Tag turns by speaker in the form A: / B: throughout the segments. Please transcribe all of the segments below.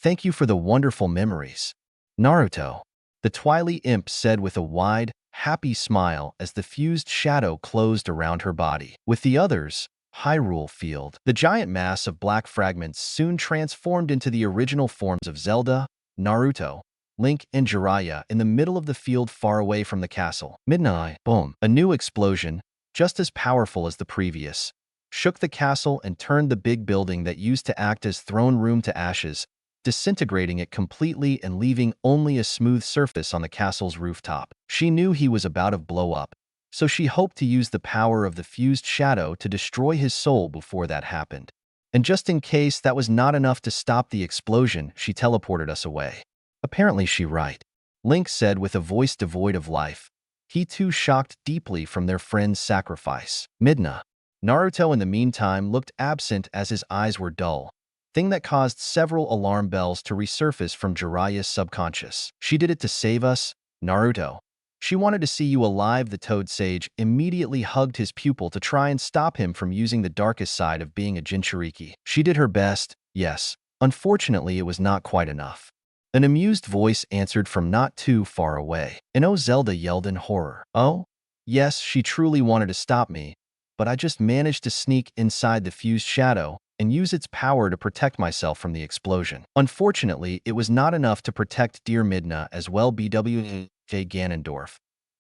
A: Thank you for the wonderful memories. Naruto, the Twily Imp said with a wide, happy smile as the fused shadow closed around her body. With the others, Hyrule Field. The giant mass of black fragments soon transformed into the original forms of Zelda, Naruto, Link, and Jiraiya in the middle of the field far away from the castle. Midnight, boom. A new explosion, just as powerful as the previous, shook the castle and turned the big building that used to act as throne room to ashes, disintegrating it completely and leaving only a smooth surface on the castle's rooftop. She knew he was about to blow up, so she hoped to use the power of the fused shadow to destroy his soul before that happened. And just in case that was not enough to stop the explosion, she teleported us away. Apparently she's right, Link said with a voice devoid of life. He too shocked deeply from their friend's sacrifice. Midna. Naruto in the meantime looked absent as his eyes were dull, thing that caused several alarm bells to resurface from Jiraiya's subconscious. She did it to save us, Naruto. She wanted to see you alive. The Toad Sage immediately hugged his pupil to try and stop him from using the darkest side of being a Jinchuriki. She did her best, yes. Unfortunately, it was not quite enough. An amused voice answered from not too far away. And oh, Zelda yelled in horror. Oh? Yes, she truly wanted to stop me, but I just managed to sneak inside the fused shadow and use its power to protect myself from the explosion. Unfortunately, it was not enough to protect dear Midna as well. BWJ Ganondorf,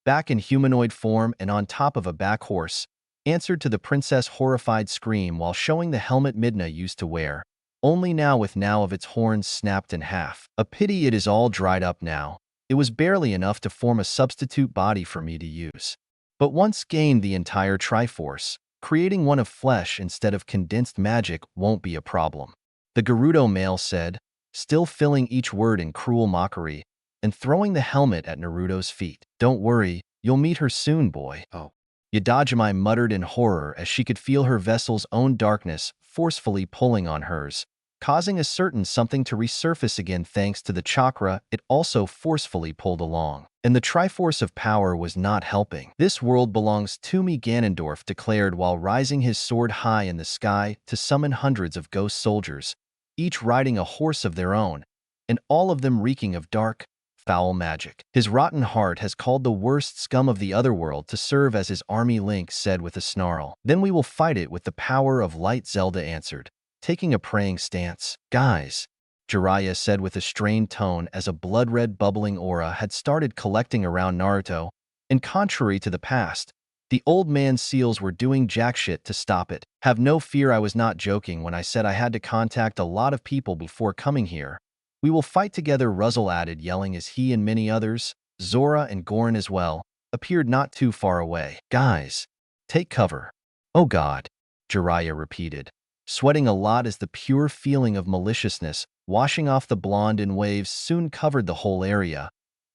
A: back in humanoid form and on top of a back horse, answered to the princess' horrified scream while showing the helmet Midna used to wear, only now with of its horns snapped in half. A pity it is all dried up now. It was barely enough to form a substitute body for me to use. But once gained the entire Triforce, creating one of flesh instead of condensed magic won't be a problem. The Gerudo male said, still filling each word in cruel mockery, and throwing the helmet at Naruto's feet. Don't worry, you'll meet her soon, boy. Oh. Yadajime muttered in horror as she could feel her vessel's own darkness forcefully pulling on hers, causing a certain something to resurface again thanks to the chakra it also forcefully pulled along. And the Triforce of Power was not helping. This world belongs to me, Ganondorf declared while rising his sword high in the sky to summon hundreds of ghost soldiers, each riding a horse of their own, and all of them reeking of dark, foul magic. His rotten heart has called the worst scum of the otherworld to serve as his army, Link said with a snarl. Then we will fight it with the power of light, Zelda answered, taking a praying stance. Guys, Jiraiya said with a strained tone as a blood-red bubbling aura had started collecting around Naruto, and contrary to the past, the old man's seals were doing jack shit to stop it. Have no fear, I was not joking when I said I had to contact a lot of people before coming here. We will fight together, Russell added, yelling as he and many others, Zora and Gorin as well, appeared not too far away. Guys, take cover. Oh God, Jiraiya repeated, sweating a lot as the pure feeling of maliciousness washing off the blonde in waves soon covered the whole area,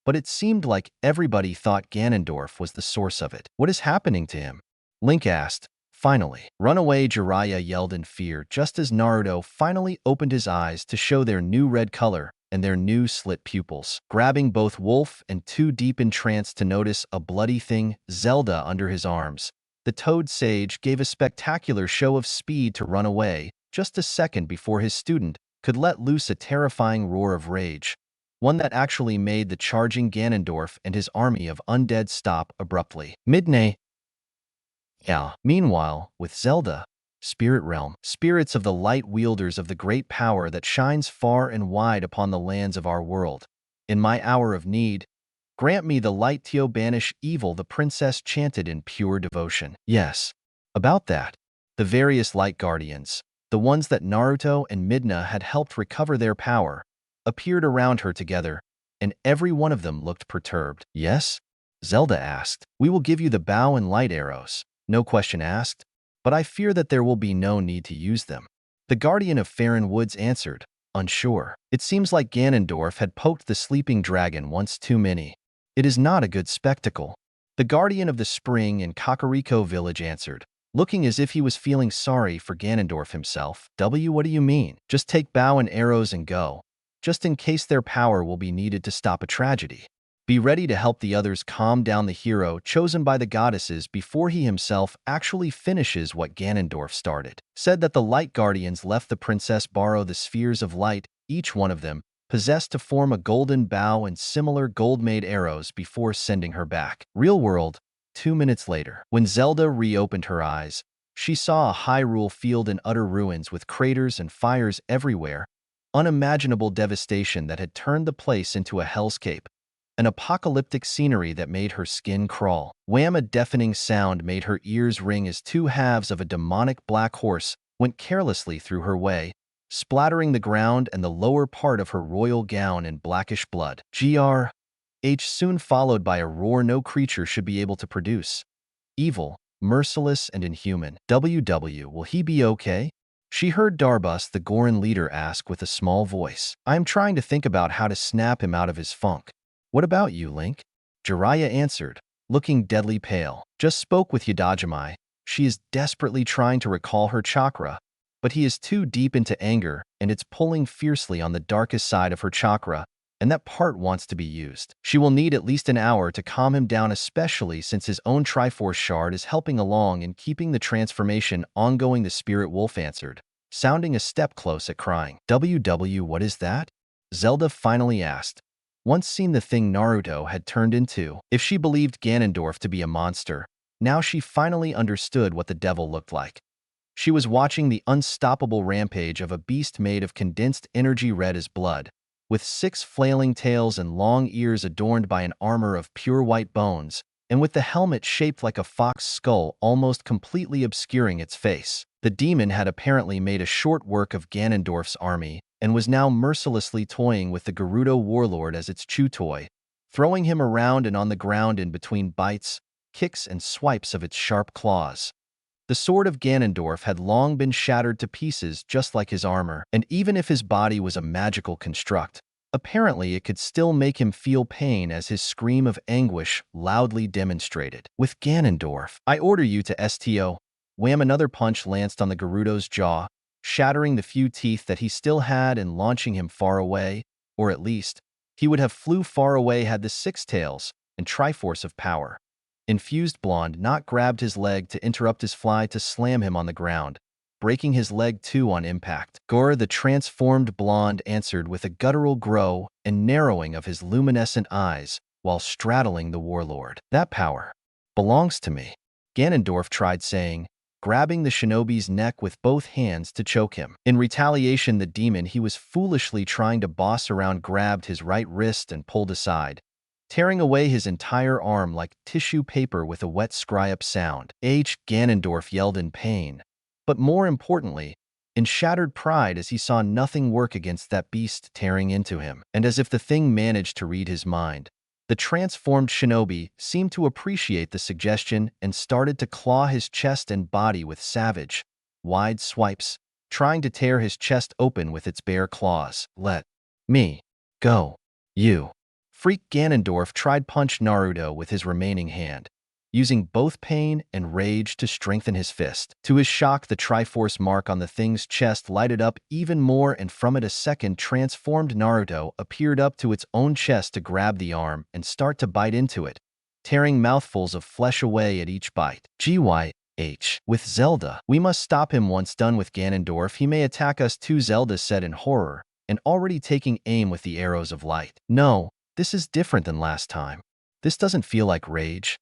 A: but it seemed like everybody thought Ganondorf was the source of it. What is happening to him? Link asked. Finally, run away, Jiraiya yelled in fear just as Naruto finally opened his eyes to show their new red color and their new slit pupils. Grabbing both Wolf and too deep entranced to notice a bloody thing, Zelda, under his arms, the Toad Sage gave a spectacular show of speed to run away just a second before his student could let loose a terrifying roar of rage, one that actually made the charging Ganondorf and his army of undead stop abruptly. Midnay. Yeah. Meanwhile, with Zelda, Spirit Realm, spirits of the light wielders of the great power that shines far and wide upon the lands of our world. In my hour of need, grant me the light to banish evil, the princess chanted in pure devotion. Yes, about that. The various light guardians, the ones that Naruto and Midna had helped recover their power, appeared around her together, and every one of them looked perturbed. Yes? Zelda asked. We will give you the bow and light arrows. No question asked, but I fear that there will be no need to use them. The guardian of Faron Woods answered, unsure. It seems like Ganondorf had poked the sleeping dragon once too many. It is not a good spectacle. The guardian of the spring in Kakariko village answered, looking as if he was feeling sorry for Ganondorf himself. What do you mean? Just take bow and arrows and go, just in case their power will be needed to stop a tragedy. Be ready to help the others calm down the hero chosen by the goddesses before he himself actually finishes what Ganondorf started. Said that the Light Guardians left the princess borrow the spheres of light each one of them possessed to form a golden bow and similar gold-made arrows before sending her back. Real world, 2 minutes later. When Zelda reopened her eyes, she saw a Hyrule field in utter ruins with craters and fires everywhere, unimaginable devastation that had turned the place into a hellscape, an apocalyptic scenery that made her skin crawl. Wham! A deafening sound made her ears ring as two halves of a demonic black horse went carelessly through her way, splattering the ground and the lower part of her royal gown in blackish blood. GRH soon followed by a roar no creature should be able to produce. Evil, merciless, and inhuman. WW, will he be okay? She heard Darbus, the Goron leader, ask with a small voice. I am trying to think about how to snap him out of his funk. What about you, Link? Jiraiya answered, looking deadly pale. Just spoke with Yadajimai. She is desperately trying to recall her chakra, but he is too deep into anger, and it's pulling fiercely on the darkest side of her chakra, and that part wants to be used. She will need at least an hour to calm him down, especially since his own Triforce shard is helping along and keeping the transformation ongoing, the spirit wolf answered, sounding a step close at crying. WW, what is that? Zelda finally asked, once seen the thing Naruto had turned into. If she believed Ganondorf to be a monster, now she finally understood what the devil looked like. She was watching the unstoppable rampage of a beast made of condensed energy red as blood, with 6 flailing tails and long ears adorned by an armor of pure white bones, and with the helmet shaped like a fox skull almost completely obscuring its face. The demon had apparently made a short work of Ganondorf's army, and was now mercilessly toying with the Gerudo warlord as its chew toy, throwing him around and on the ground in between bites, kicks, and swipes of its sharp claws. The sword of Ganondorf had long been shattered to pieces just like his armor, and even if his body was a magical construct, apparently it could still make him feel pain, as his scream of anguish loudly demonstrated. With Ganondorf, I order you to STO. Wham! Another punch lanced on the Gerudo's jaw, shattering the few teeth that he still had and launching him far away, or at least, he would have flew far away had the 6 tails and Triforce of power. Infused Blonde not grabbed his leg to interrupt his fly to slam him on the ground, breaking his leg too on impact. Gore, the transformed blonde, answered with a guttural grow and narrowing of his luminescent eyes while straddling the warlord. That power belongs to me, Ganondorf tried saying, grabbing the shinobi's neck with both hands to choke him. In retaliation, the demon he was foolishly trying to boss around grabbed his right wrist and pulled aside, tearing away his entire arm like tissue paper with a wet scry-up sound. Ganondorf yelled in pain, but more importantly, in shattered pride as he saw nothing work against that beast tearing into him. And as if the thing managed to read his mind, the transformed shinobi seemed to appreciate the suggestion and started to claw his chest and body with savage, wide swipes, trying to tear his chest open with its bare claws. Let me go, you freak! Ganondorf tried punch Naruto with his remaining hand, using both pain and rage to strengthen his fist. To his shock, the Triforce mark on the thing's chest lighted up even more, and from it a second transformed Naruto appeared up to its own chest to grab the arm and start to bite into it, tearing mouthfuls of flesh away at each bite. GYH. With Zelda, we must stop him. Once done with Ganondorf, he may attack us too, Zelda said in horror, and already taking aim with the arrows of light. No, this is different than last time. This doesn't feel like rage.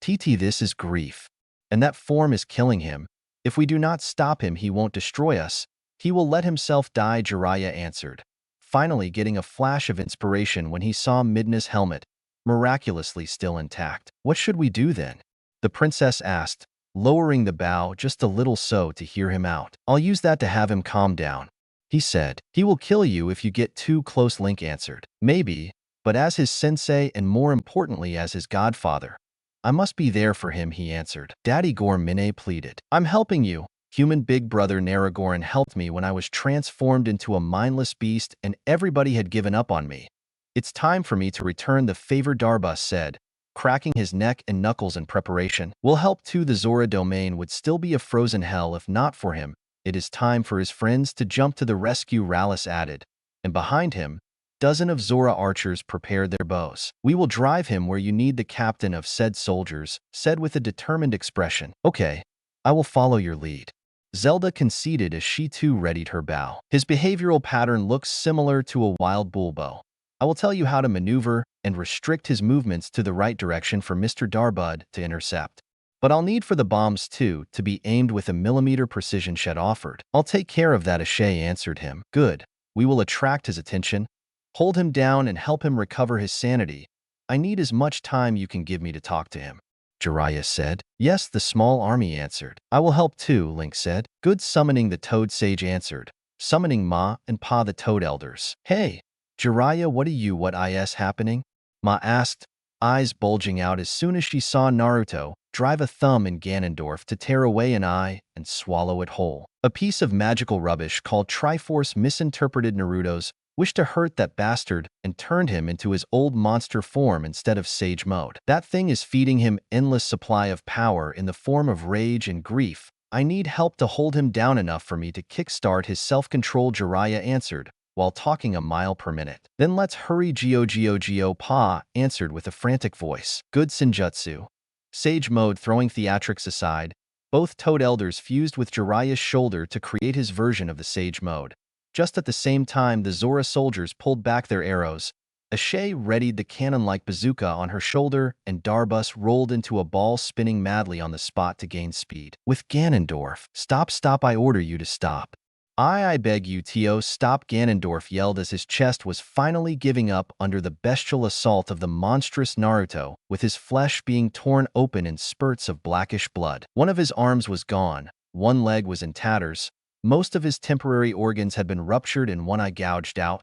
A: This is grief. And that form is killing him. If we do not stop him, he won't destroy us. He will let himself die, Jiraiya answered, finally getting a flash of inspiration when he saw Midna's helmet, miraculously still intact. What should we do then? The princess asked, lowering the bow just a little so to hear him out. I'll use that to have him calm down, he said. He will kill you if you get too close, Link answered. Maybe, but as his sensei and more importantly as his godfather, I must be there for him, he answered. Daddy Gormine pleaded. I'm helping you. Human big brother Naragoran helped me when I was transformed into a mindless beast and everybody had given up on me. It's time for me to return, the favor, Darbus said, cracking his neck and knuckles in preparation. We'll help too. The Zora domain would still be a frozen hell if not for him. It is time for his friends to jump to the rescue, Rallis added, and behind him, dozen of Zora archers prepared their bows. We will drive him where you need, the captain of said soldiers said with a determined expression. Okay, I will follow your lead. Zelda conceded as she too readied her bow. His behavioral pattern looks similar to a wild bulbo. I will tell you how to maneuver and restrict his movements to the right direction for Mr. Darbud to intercept. But I'll need for the bombs too to be aimed with a millimeter precision, Shed offered. I'll take care of that, Ashay answered him. Good. We will attract his attention, hold him down and help him recover his sanity. I need as much time you can give me to talk to him. Jiraiya said. Yes, the small army answered. I will help too, Link said. Good. Summoning the Toad Sage answered. Summoning Ma and Pa the Toad Elders. Hey, Jiraiya, what is happening? Ma asked, eyes bulging out as soon as she saw Naruto drive a thumb in Ganondorf to tear away an eye and swallow it whole. A piece of magical rubbish called Triforce misinterpreted Naruto's wish to hurt that bastard and turned him into his old monster form instead of sage mode. That thing is feeding him endless supply of power in the form of rage and grief. I need help to hold him down enough for me to kickstart his self-control, Jiraiya answered, while talking a mile per minute. Then let's hurry, Gio, Pa answered with a frantic voice. Good, Senjutsu. Sage mode. Throwing theatrics aside, both Toad Elders fused with Jiraiya's shoulder to create his version of the Sage mode. Just at the same time, the Zora soldiers pulled back their arrows. Ashay readied the cannon-like bazooka on her shoulder, and Darbus rolled into a ball, spinning madly on the spot to gain speed. With Ganondorf. Stop, I order you to stop. I beg you, Tio, stop, Ganondorf yelled as his chest was finally giving up under the bestial assault of the monstrous Naruto, with his flesh being torn open in spurts of blackish blood. One of his arms was gone, one leg was in tatters, most of his temporary organs had been ruptured and one eye gouged out.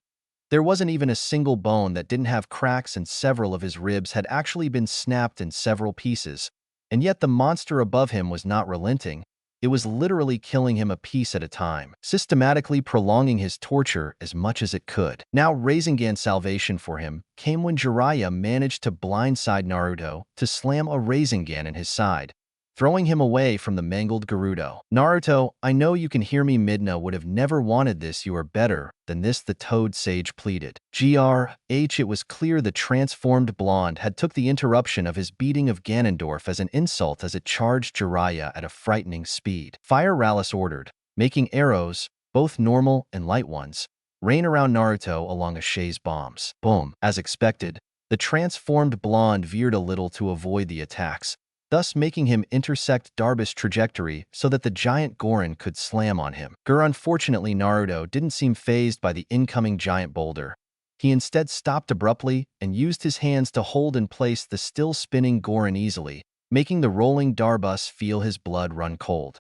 A: There wasn't even a single bone that didn't have cracks, and several of his ribs had actually been snapped in several pieces. And yet the monster above him was not relenting. It was literally killing him a piece at a time, systematically prolonging his torture as much as it could. Now Rasengan salvation for him came when Jiraiya managed to blindside Naruto to slam a Rasengan in his side, throwing him away from the mangled Gerudo. Naruto, I know you can hear me. Midna would have never wanted this. You are better than this, the Toad Sage pleaded. It was clear the transformed blonde had took the interruption of his beating of Ganondorf as an insult as it charged Jiraiya at a frightening speed. Fire, Rallis ordered, making arrows, both normal and light ones, rain around Naruto along Ashay's bombs. Boom. As expected, the transformed blonde veered a little to avoid the attacks, thus making him intersect Darbus' trajectory so that the giant Goron could slam on him. Unfortunately, Naruto didn't seem fazed by the incoming giant boulder. He instead stopped abruptly and used his hands to hold in place the still spinning Goron easily, making the rolling Darbus feel his blood run cold.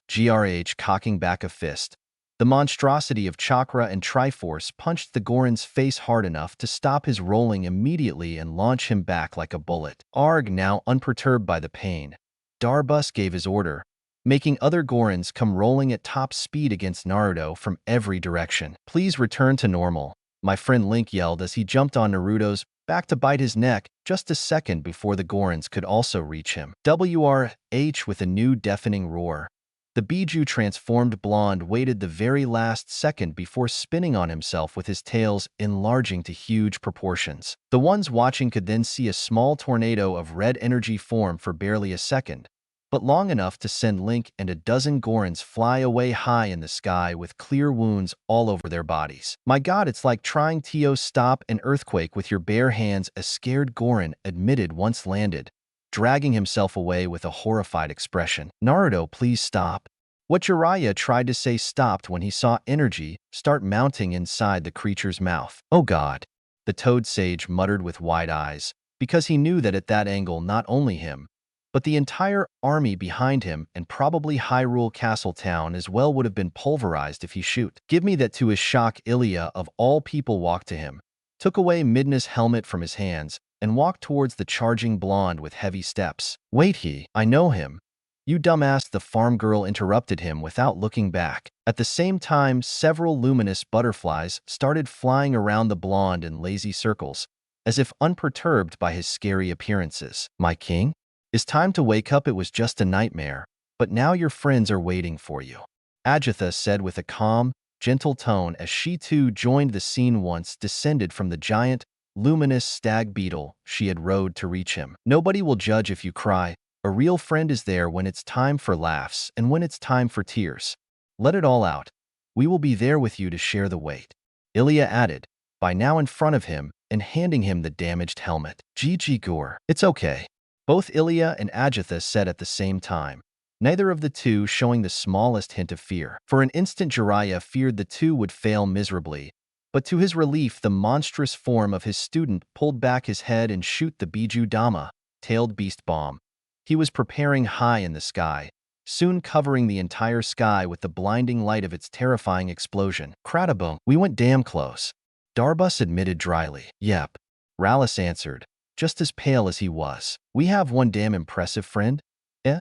A: Cocking back a fist, the monstrosity of Chakra and Triforce punched the Goron's face hard enough to stop his rolling immediately and launch him back like a bullet. Arg, now unperturbed by the pain, Darbus gave his order, making other Gorons come rolling at top speed against Naruto from every direction. Please return to normal, my friend, Link yelled as he jumped on Naruto's back to bite his neck just a second before the Gorons could also reach him. With a new deafening roar, the Biju transformed blonde waited the very last second before spinning on himself with his tails enlarging to huge proportions. The ones watching could then see a small tornado of red energy form for barely a second, but long enough to send Link and a dozen Gorons fly away high in the sky with clear wounds all over their bodies. My god, it's like trying to stop an earthquake with your bare hands, a scared Goron admitted once landed, dragging himself away with a horrified expression. Naruto, please stop. What Jiraiya tried to say stopped when he saw energy start mounting inside the creature's mouth. Oh god, the Toad Sage muttered with wide eyes, because he knew that at that angle not only him, but the entire army behind him and probably Hyrule Castle town as well would have been pulverized if he shoot. Give me that. To his shock, Ilya of all people walked to him, took away Midna's helmet from his hands, and walked towards the charging blonde with heavy steps. Wait, I know him. You dumbass, the farm girl interrupted him without looking back. At the same time, several luminous butterflies started flying around the blonde in lazy circles, as if unperturbed by his scary appearances. My king? It's time to wake up. It was just a nightmare, but now your friends are waiting for you, Agatha said with a calm, gentle tone as she too joined the scene once descended from the giant, luminous stag beetle she had rode to reach him. Nobody will judge if you cry. A real friend is there when it's time for laughs and when it's time for tears. Let it all out. We will be there with you to share the weight. Ilya added, by now in front of him and handing him the damaged helmet. GG Gore. It's okay. Both Ilya and Ajitha said at the same time, neither of the two showing the smallest hint of fear. For an instant Jiraiya feared the two would fail miserably, but to his relief the monstrous form of his student pulled back his head and shoot the Biju Dama, tailed beast bomb. He was preparing high in the sky, soon covering the entire sky with the blinding light of its terrifying explosion. Krataboom. We went damn close. Darbus admitted dryly. Yep. Rallis answered, just as pale as he was. We have one damn impressive friend?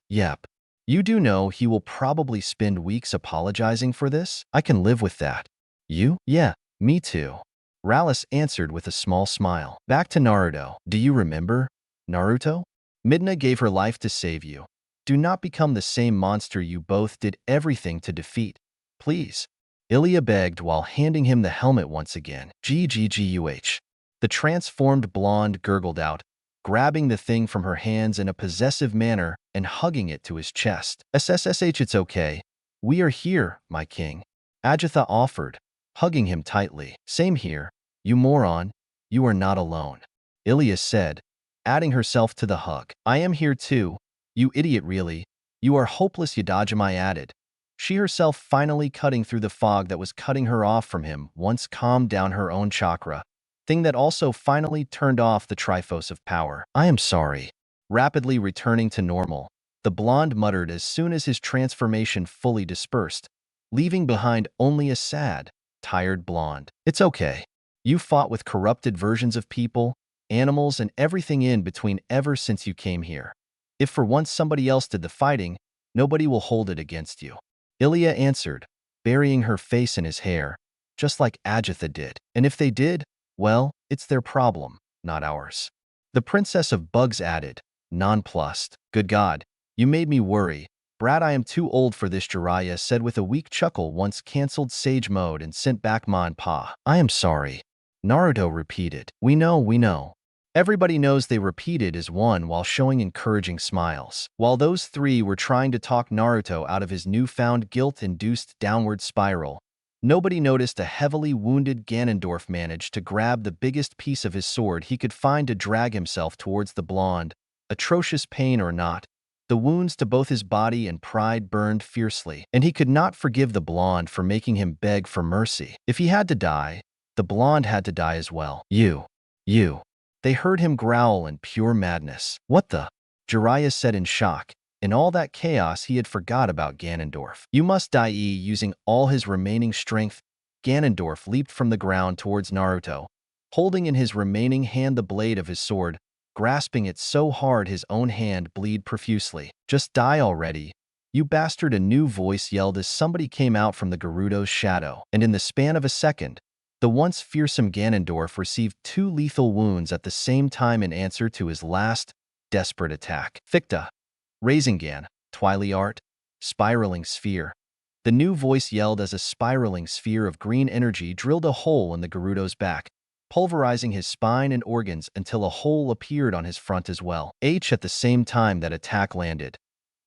A: Yep. You do know he will probably spend weeks apologizing for this? I can live with that. You? Yeah, me too. Rallis answered with a small smile. Back to Naruto. Do you remember? Naruto? Midna gave her life to save you. Do not become the same monster you both did everything to defeat. Please. Ilya begged while handing him the helmet once again. GGGUH. The transformed blonde gurgled out, grabbing the thing from her hands in a possessive manner and hugging it to his chest. SSSH, it's okay. We are here, my king. Ajitha offered, hugging him tightly. Same here. You moron. You are not alone. Ilya said, adding herself to the hug. I am here too. You idiot, really. You are hopeless, Yadajimai added, she herself finally cutting through the fog that was cutting her off from him once calmed down her own chakra, thing that also finally turned off the Triforce of power. I am sorry. Rapidly returning to normal, the blonde muttered as soon as his transformation fully dispersed, leaving behind only a sad, tired blonde. It's okay. You fought with corrupted versions of people, animals, and everything in between ever since you came here. If for once somebody else did the fighting, nobody will hold it against you. Ilya answered, burying her face in his hair, just like Ajitha did. And if they did, well, it's their problem, not ours. The Princess of Bugs added, nonplussed. Good God, you made me worry. Brat, I am too old for this, Jiraiya said with a weak chuckle once cancelled Sage Mode and sent back Ma and Pa. I am sorry. Naruto repeated. We know. Everybody knows they repeated as one while showing encouraging smiles. While those three were trying to talk Naruto out of his newfound guilt-induced downward spiral, nobody noticed a heavily wounded Ganondorf managed to grab the biggest piece of his sword he could find to drag himself towards the blonde. Atrocious pain or not, the wounds to both his body and pride burned fiercely, and he could not forgive the blonde for making him beg for mercy. If he had to die, the blonde had to die as well. You. They heard him growl in pure madness. What the? Jiraiya said in shock. In all that chaos, he had forgot about Ganondorf. You must die. Using all his remaining strength, Ganondorf leaped from the ground towards Naruto, holding in his remaining hand the blade of his sword, grasping it so hard his own hand bled profusely. Just die already, you bastard, a new voice yelled as somebody came out from the Gerudo's shadow, and in the span of a second, the once fearsome Ganondorf received 2 lethal wounds at the same time in answer to his last, desperate attack. Ficta. Rasengan. Twilight Art. Spiraling Sphere. The new voice yelled as a spiraling sphere of green energy drilled a hole in the Gerudo's back, pulverizing his spine and organs until a hole appeared on his front as well. At the same time that attack landed,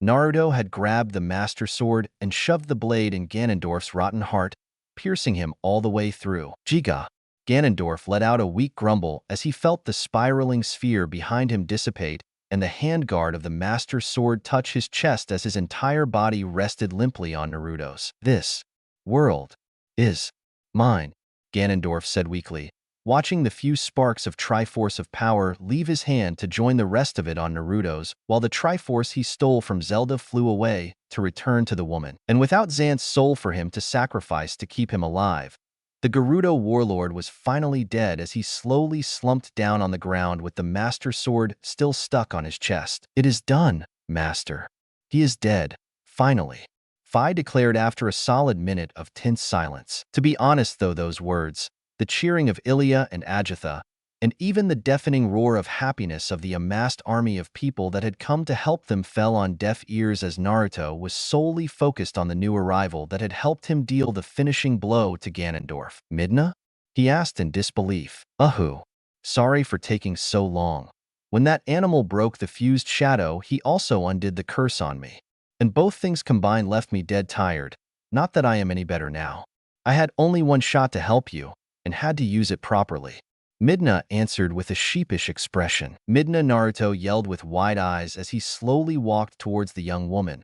A: Naruto had grabbed the Master Sword and shoved the blade in Ganondorf's rotten heart, piercing him all the way through. Giga. Ganondorf let out a weak grumble as he felt the spiraling sphere behind him dissipate and the handguard of the Master Sword touch his chest as his entire body rested limply on Naruto's. This world is mine, Ganondorf said weakly, watching the few sparks of Triforce of power leave his hand to join the rest of it on Naruto's, while the Triforce he stole from Zelda flew away to return to the woman. And without Xant's soul for him to sacrifice to keep him alive, the Gerudo warlord was finally dead as he slowly slumped down on the ground with the Master Sword still stuck on his chest. It is done, Master. He is dead, finally. Fi declared after a solid minute of tense silence. To be honest though, those words, the cheering of Ilya and Ajitha, and even the deafening roar of happiness of the amassed army of people that had come to help them fell on deaf ears as Naruto was solely focused on the new arrival that had helped him deal the finishing blow to Ganondorf. Midna? He asked in disbelief. Sorry for taking so long. When that animal broke the fused shadow, he also undid the curse on me. And both things combined left me dead tired. Not that I am any better now. I had only one shot to help you, and had to use it properly. Midna answered with a sheepish expression. Midna, Naruto yelled with wide eyes as he slowly walked towards the young woman.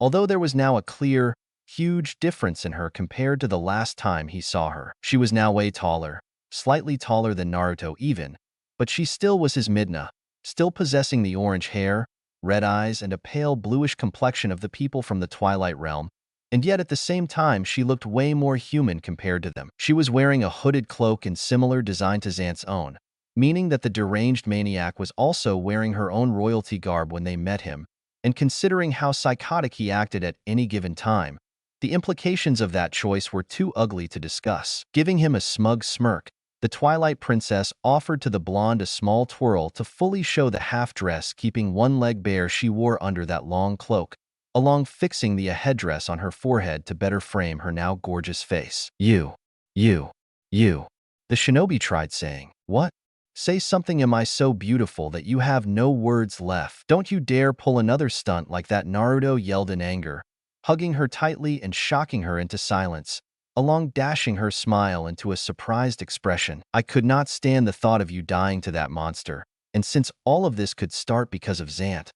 A: Although there was now a clear, huge difference in her compared to the last time he saw her. She was now way taller, slightly taller than Naruto even, but she still was his Midna, still possessing the orange hair, red eyes, and a pale bluish complexion of the people from the Twilight Realm, and yet at the same time she looked way more human compared to them. She was wearing a hooded cloak in similar design to Xant's own, meaning that the deranged maniac was also wearing her own royalty garb when they met him, and considering how psychotic he acted at any given time, the implications of that choice were too ugly to discuss. Giving him a smug smirk, the Twilight Princess offered to the blonde a small twirl to fully show the half-dress, keeping one leg bare she wore under that long cloak, along fixing the headdress on her forehead to better frame her now gorgeous face. You. The shinobi tried saying. What? Say something. Am I so beautiful that you have no words left? Don't you dare pull another stunt like that, Naruto yelled in anger, hugging her tightly and shocking her into silence, along dashing her smile into a surprised expression. I could not stand the thought of you dying to that monster, and since all of this could start because of Xant,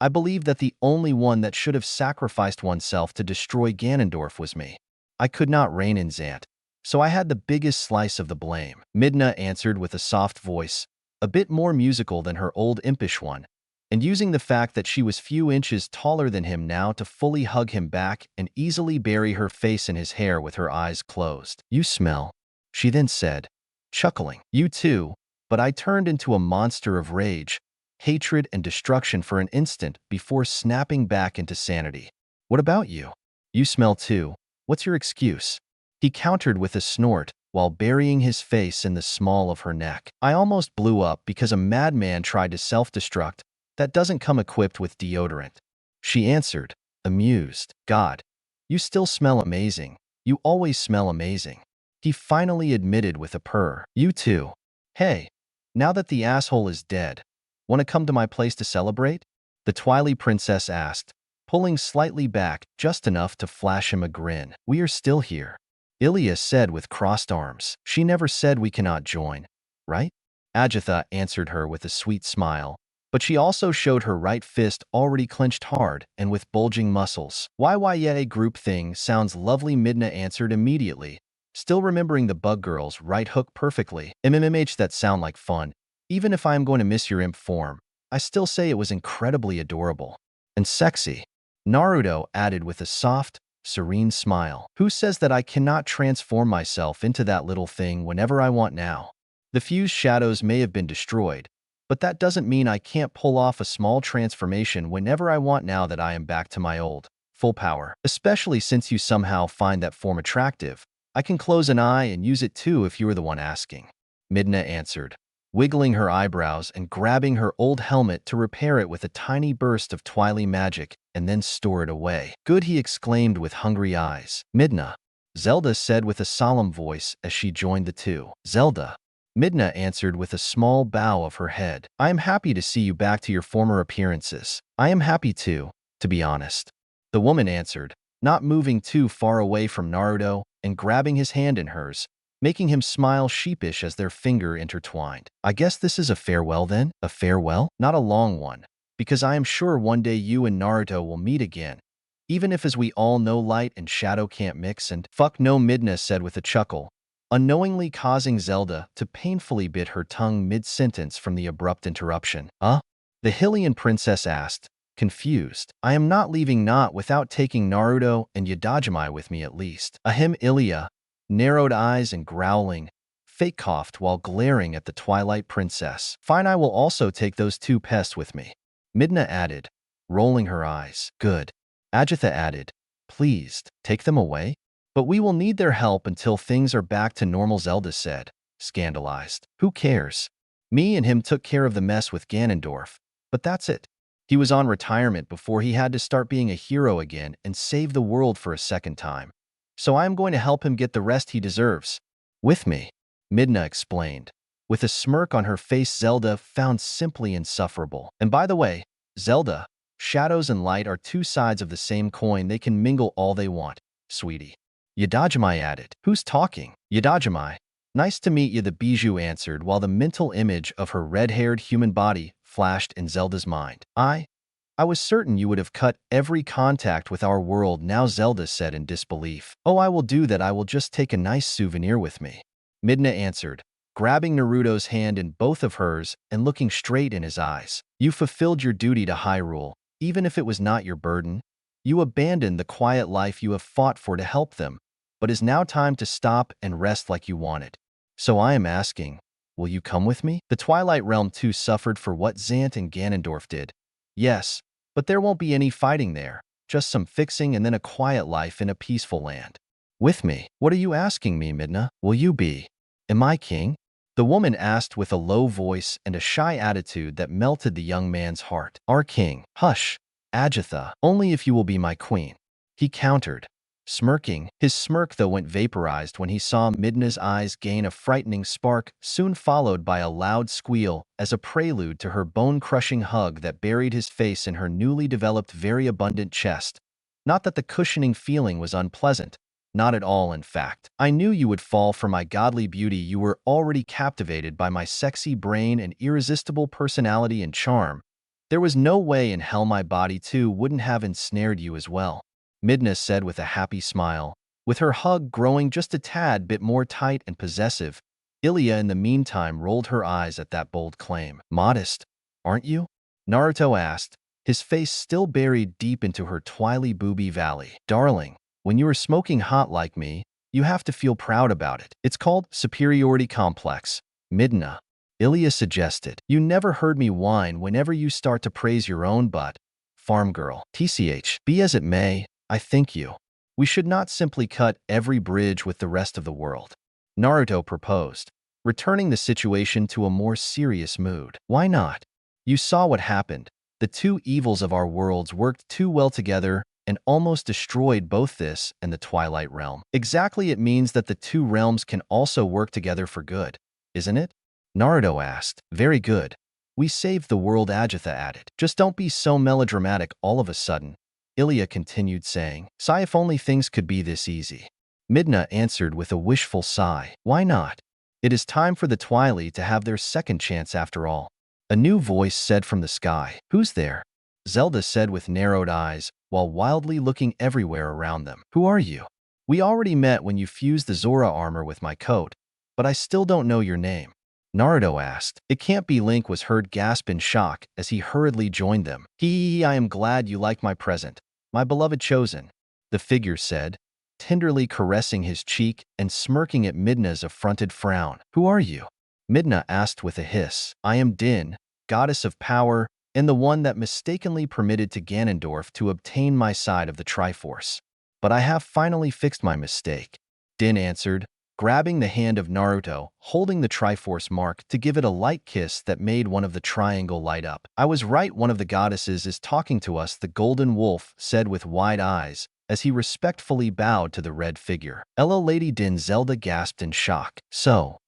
A: I believe that the only one that should have sacrificed oneself to destroy Ganondorf was me. I could not rein in Xant, so I had the biggest slice of the blame. Midna answered with a soft voice, a bit more musical than her old impish one, and using the fact that she was few inches taller than him now to fully hug him back and easily bury her face in his hair with her eyes closed. You smell, she then said, chuckling. You too, but I turned into a monster of rage, hatred, and destruction for an instant before snapping back into sanity. What about you? You smell too. What's your excuse? He countered with a snort while burying his face in the small of her neck. I almost blew up because a madman tried to self-destruct. That doesn't come equipped with deodorant. She answered, amused. God, you still smell amazing. You always smell amazing. He finally admitted with a purr. You too. Hey, now that the asshole is dead, want to come to my place to celebrate? The Twilight Princess asked, pulling slightly back just enough to flash him a grin. We are still here, Ilya said with crossed arms. She never said we cannot join, right? Ajitha answered her with a sweet smile, but she also showed her right fist already clenched hard and with bulging muscles. YYA group thing sounds lovely, Midna answered immediately, still remembering the bug girl's right hook perfectly. MMH, that sound like fun. Even if I am going to miss your imp form, I still say it was incredibly adorable. And sexy, Naruto added with a soft, serene smile. Who says that I cannot transform myself into that little thing whenever I want now? The fused shadows may have been destroyed, but that doesn't mean I can't pull off a small transformation whenever I want now that I am back to my old, full power. Especially since you somehow find that form attractive. I can close an eye and use it too if you were the one asking. Midna answered, wiggling her eyebrows and grabbing her old helmet to repair it with a tiny burst of Twilight magic and then store it away. Good, he exclaimed with hungry eyes. Midna, Zelda said with a solemn voice as she joined the two. Zelda, Midna answered with a small bow of her head. I am happy to see you back to your former appearances. I am happy too, to be honest. The woman answered, not moving too far away from Naruto and grabbing his hand in hers, making him smile sheepish as their finger intertwined. I guess this is a farewell then? A farewell? Not a long one, because I am sure one day you and Naruto will meet again, even if, as we all know, light and shadow can't mix and— Fuck no, Midna said with a chuckle, unknowingly causing Zelda to painfully bit her tongue mid-sentence from the abrupt interruption. Huh? The Hylian princess asked, confused. I am not leaving, not without taking Naruto and Yadajime with me at least. Ahem. Ilya, narrowed eyes and growling, fake coughed while glaring at the Twilight Princess. Fine, I will also take those two pests with me, Midna added, rolling her eyes. Good, Ajitha added, pleased. Take them away? But we will need their help until things are back to normal, Zelda said, scandalized. Who cares? Me and him took care of the mess with Ganondorf, but that's it. He was on retirement before he had to start being a hero again and save the world for a second time. So I am going to help him get the rest he deserves. With me, Midna explained, with a smirk on her face Zelda found simply insufferable. And by the way, Zelda, shadows and light are two sides of the same coin. They can mingle all they want. sweetie. Yadajimai added. Who's talking? Yadajimai. Nice to meet you, the bijou answered while the mental image of her red-haired human body flashed in Zelda's mind. I was certain you would have cut every contact with our world now, Zelda said in disbelief. Oh, I will do that. I will just take a nice souvenir with me. Midna answered, grabbing Naruto's hand in both of hers and looking straight in his eyes. You fulfilled your duty to Hyrule, even if it was not your burden. You abandoned the quiet life you have fought for to help them, but is now time to stop and rest like you wanted. So I am asking, will you come with me? The Twilight Realm too suffered for what Zant and Ganondorf did. Yes, but there won't be any fighting there, just some fixing and then a quiet life in a peaceful land. With me? What are you asking me, Midna? Will you be? Am I king? The woman asked with a low voice and a shy attitude that melted the young man's heart. Our king. Hush, Ajitha, only if you will be my queen. He countered, smirking. His smirk, though, went vaporized when he saw Midna's eyes gain a frightening spark, soon followed by a loud squeal as a prelude to her bone-crushing hug that buried his face in her newly developed, very abundant chest. Not that the cushioning feeling was unpleasant. Not at all, in fact. I knew you would fall for my godly beauty. You were already captivated by my sexy brain and irresistible personality and charm. There was no way in hell my body, too, wouldn't have ensnared you as well. Midna said with a happy smile, with her hug growing just a tad bit more tight and possessive. Ilya, in the meantime, rolled her eyes at that bold claim. Modest, aren't you? Naruto asked, his face still buried deep into her twily booby valley. Darling, when you are smoking hot like me, you have to feel proud about it. It's called superiority complex. Midna, Ilya suggested. You never heard me whine whenever you start to praise your own butt. Farm girl. TCH. Be as it may, I think we should not simply cut every bridge with the rest of the world. Naruto proposed, returning the situation to a more serious mood. Why not? You saw what happened. The two evils of our worlds worked too well together and almost destroyed both this and the Twilight Realm. Exactly, it means that the two realms can also work together for good, isn't it? Naruto asked. Very good. We saved the world, Ajitha added. Just don't be so melodramatic all of a sudden, Ilya continued, saying. Sigh, if only things could be this easy. Midna answered with a wishful sigh. Why not? It is time for the Twilight to have their second chance after all. A new voice said from the sky. Who's there? Zelda said with narrowed eyes, while wildly looking everywhere around them. Who are you? We already met when you fused the Zora armor with my coat, but I still don't know your name. Naruto asked. It can't be. Link was heard gasp in shock as he hurriedly joined them. I am glad you like my present, my beloved chosen, the figure said, tenderly caressing his cheek and smirking at Midna's affronted frown. Who are you? Midna asked with a hiss. I am Din, goddess of power, and the one that mistakenly permitted to Ganondorf to obtain my side of the Triforce. But I have finally fixed my mistake, Din answered, grabbing the hand of Naruto, holding the Triforce mark to give it a light kiss that made one of the triangle light up. I was right, one of the goddesses is talking to us, the Golden Wolf said with wide eyes, as he respectfully bowed to the red figure. Hello, Lady Din, Zelda gasped in shock. So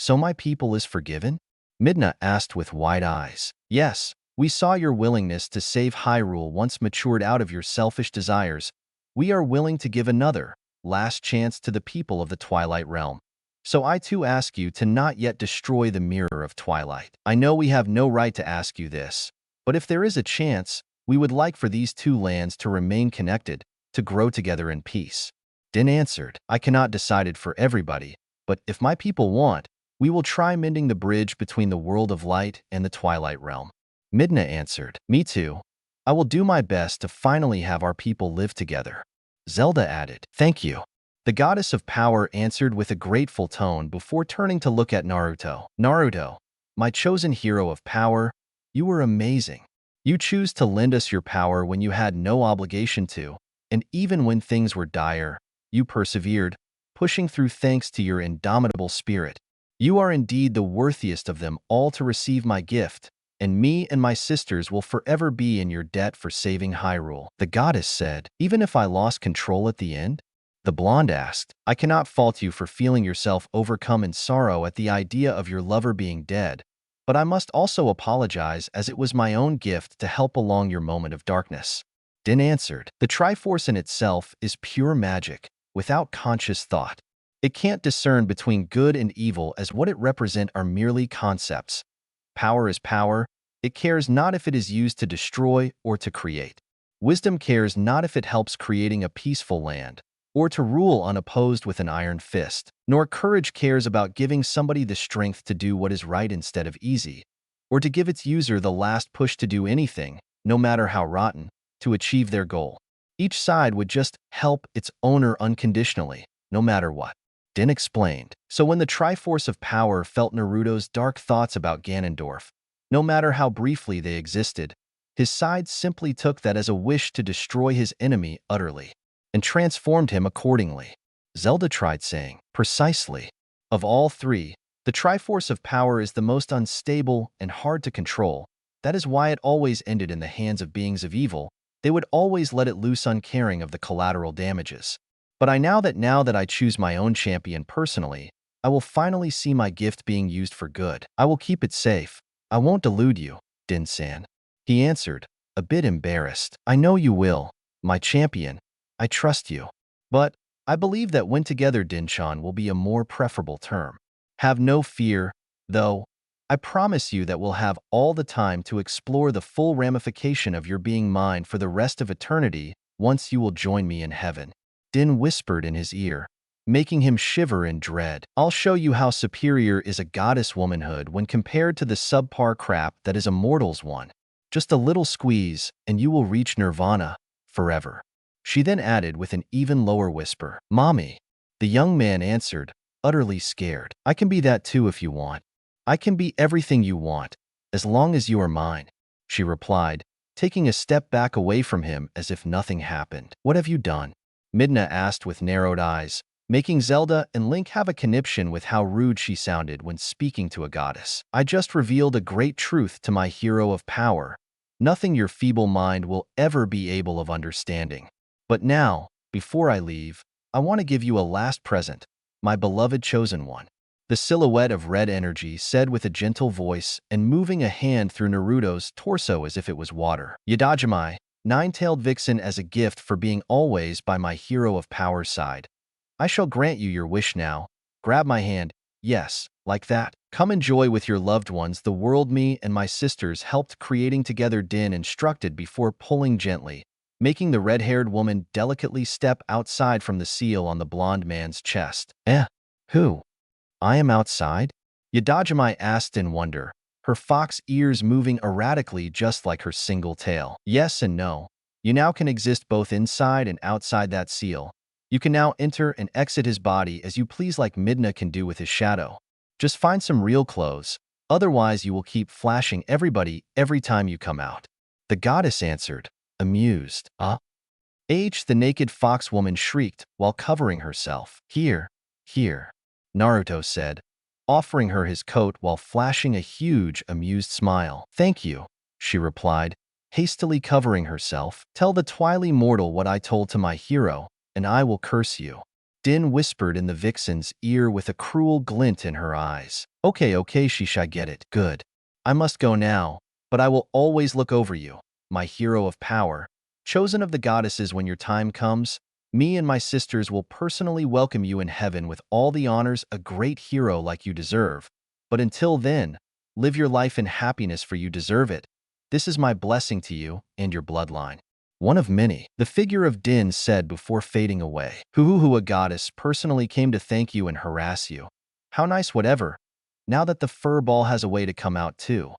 A: my people is forgiven? Midna asked with wide eyes. Yes, we saw your willingness to save Hyrule once matured out of your selfish desires. We are willing to give another, last chance to the people of the Twilight Realm. So I too ask you to not yet destroy the Mirror of Twilight. I know we have no right to ask you this, but if there is a chance, we would like for these two lands to remain connected, to grow together in peace. Din answered. I cannot decide it for everybody, but if my people want, we will try mending the bridge between the world of light and the Twilight Realm. Midna answered. Me too. I will do my best to finally have our people live together. Zelda added. Thank you. The goddess of power answered with a grateful tone before turning to look at Naruto. Naruto, my chosen hero of power, you were amazing. You choose to lend us your power when you had no obligation to, and even when things were dire, you persevered, pushing through thanks to your indomitable spirit. You are indeed the worthiest of them all to receive my gift, and me and my sisters will forever be in your debt for saving Hyrule. The goddess said. Even if I lost control at the end? The blonde asked. I cannot fault you for feeling yourself overcome in sorrow at the idea of your lover being dead, but I must also apologize as it was my own gift to help along your moment of darkness. Din answered. The Triforce in itself is pure magic. without conscious thought. It can't discern between good and evil, as what it represents are merely concepts. Power is power. It cares not if it is used to destroy or to create. Wisdom cares not if it helps creating a peaceful land or to rule unopposed with an iron fist. Nor courage cares about giving somebody the strength to do what is right instead of easy, or to give its user the last push to do anything, no matter how rotten, to achieve their goal. Each side would just help its owner unconditionally, no matter what. Din explained. So when the Triforce of Power felt Naruto's dark thoughts about Ganondorf, no matter how briefly they existed, his side simply took that as a wish to destroy his enemy utterly, and transformed him accordingly. Zelda tried saying, precisely. Of all three, the Triforce of Power is the most unstable and hard to control. That is why it always ended in the hands of beings of evil. They would always let it loose uncaring of the collateral damages. But now that I choose my own champion personally, I will finally see my gift being used for good. I will keep it safe. I won't delude you, Din-san. He answered, a bit embarrassed. I know you will, my champion. I trust you. But I believe that when together Din-chan will be a more preferable term. Have no fear, though. I promise you that we'll have all the time to explore the full ramification of your being mine for the rest of eternity once you will join me in heaven. Din whispered in his ear, making him shiver in dread. I'll show you how superior is a goddess womanhood when compared to the subpar crap that is a mortal's one. Just a little squeeze, and you will reach nirvana forever. She then added with an even lower whisper, Mommy. The young man answered, utterly scared. I can be that too if you want. I can be everything you want, as long as you are mine, she replied, taking a step back away from him as if nothing happened. What have you done? Midna asked with narrowed eyes, making Zelda and Link have a conniption with how rude she sounded when speaking to a goddess. I just revealed a great truth to my hero of power. Nothing your feeble mind will ever be able of understanding. But now, before I leave, I want to give you a last present, my beloved chosen one. The silhouette of red energy said with a gentle voice and moving a hand through Naruto's torso as if it was water. Yadajimai, nine-tailed vixen, as a gift for being always by my hero of power's side. I shall grant you your wish now. Grab my hand. Yes, like that. Come enjoy with your loved ones the world me and my sisters helped creating together, Din instructed before pulling gently, making the red-haired woman delicately step outside from the seal on the blonde man's chest. Who? I am outside? Yadajimai asked in wonder, her fox ears moving erratically just like her single tail. Yes and no. You now can exist both inside and outside that seal. You can now enter and exit his body as you please, like Midna can do with his shadow. Just find some real clothes, otherwise you will keep flashing everybody every time you come out. The goddess answered, amused. The naked fox woman shrieked while covering herself. Here, Naruto said, offering her his coat while flashing a huge, amused smile. Thank you, she replied, hastily covering herself. Tell the twily mortal what I told to my hero, and I will curse you. Din whispered in the vixen's ear with a cruel glint in her eyes. Okay, she shall get it. Good. I must go now, but I will always look over you, my hero of power, chosen of the goddesses. When your time comes, me and my sisters will personally welcome you in heaven with all the honors a great hero like you deserve. But until then, live your life in happiness, for you deserve it. This is my blessing to you and your bloodline. One of many, the figure of Din said before fading away. A goddess personally came to thank you and harass you. How nice, whatever. Now that the fur ball has a way to come out too.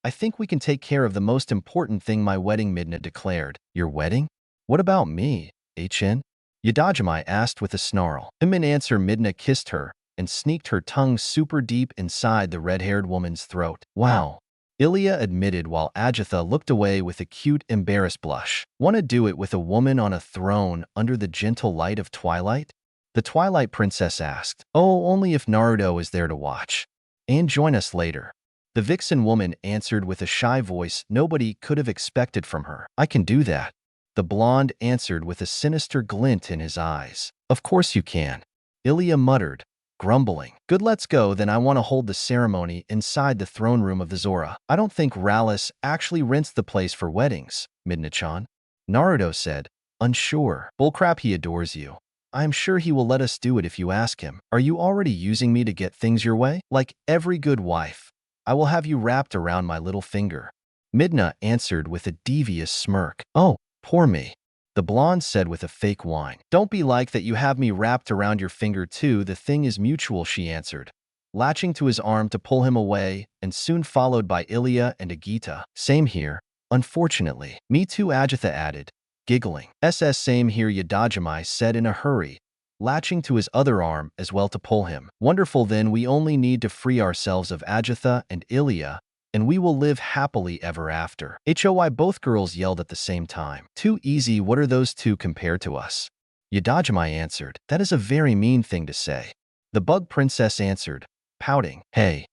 A: I think we can take care of the most important thing, my wedding, Midna declared. Your wedding? What about me, Chen? Yadajimai asked with a snarl. In answer, Midna kissed her and sneaked her tongue super deep inside the red-haired woman's throat. Wow. Ilya admitted while Ajitha looked away with a cute, embarrassed blush. Wanna do it with a woman on a throne under the gentle light of twilight? The Twilight Princess asked. Oh, only if Naruto is there to watch. And join us later. The vixen woman answered with a shy voice nobody could have expected from her. I can do that. The blonde answered with a sinister glint in his eyes. Of course you can. Ilya muttered, grumbling. Good, let's go, then. I want to hold the ceremony inside the throne room of the Zora. I don't think Rallis actually rents the place for weddings, Midna-chan. Naruto said, unsure. Bullcrap, he adores you. I am sure he will let us do it if you ask him. Are you already using me to get things your way? Like every good wife, I will have you wrapped around my little finger. Midna answered with a devious smirk. Oh, poor me. The blonde said with a fake whine. Don't be like that, you have me wrapped around your finger too. The thing is mutual, she answered, latching to his arm to pull him away, and soon followed by Ilya and Agita. Same here, unfortunately. Me too, Ajitha added, giggling. Same here, Yadajamai said in a hurry, latching to his other arm as well to pull him. Wonderful, then we only need to free ourselves of Ajitha and Ilya, and we will live happily ever after. HOI, both girls yelled at the same time. Too easy, what are those two compared to us? Yadajamai answered. That is a very mean thing to say. The bug princess answered, pouting. Hey,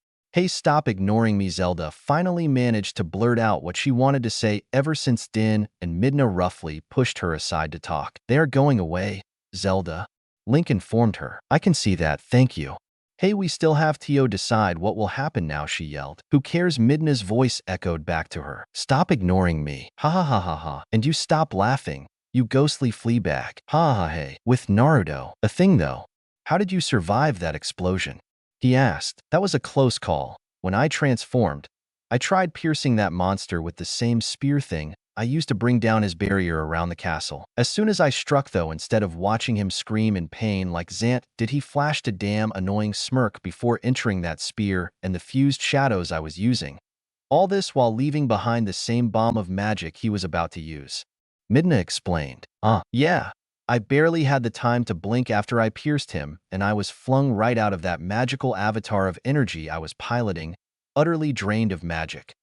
A: stop ignoring me. Zelda finally managed to blurt out what she wanted to say ever since Din and Midna roughly pushed her aside to talk. They are going away, Zelda, Link informed her. I can see that, thank you. Hey, we still have to decide what will happen now, she yelled. Who cares? Midna's voice echoed back to her. Stop ignoring me. Ha ha ha ha ha. And you stop laughing, you ghostly fleabag. Ha ha hey. With Naruto. A thing though. How did you survive that explosion? He asked. That was a close call. When I transformed, I tried piercing that monster with the same spear thing I used to bring down his barrier around the castle. As soon as I struck though, instead of watching him scream in pain like Zant did, he flashed a damn annoying smirk before entering that spear and the fused shadows I was using. All this while leaving behind the same bomb of magic he was about to use. Midna explained. Yeah. I barely had the time to blink after I pierced him, and I was flung right out of that magical avatar of energy I was piloting, utterly drained of magic.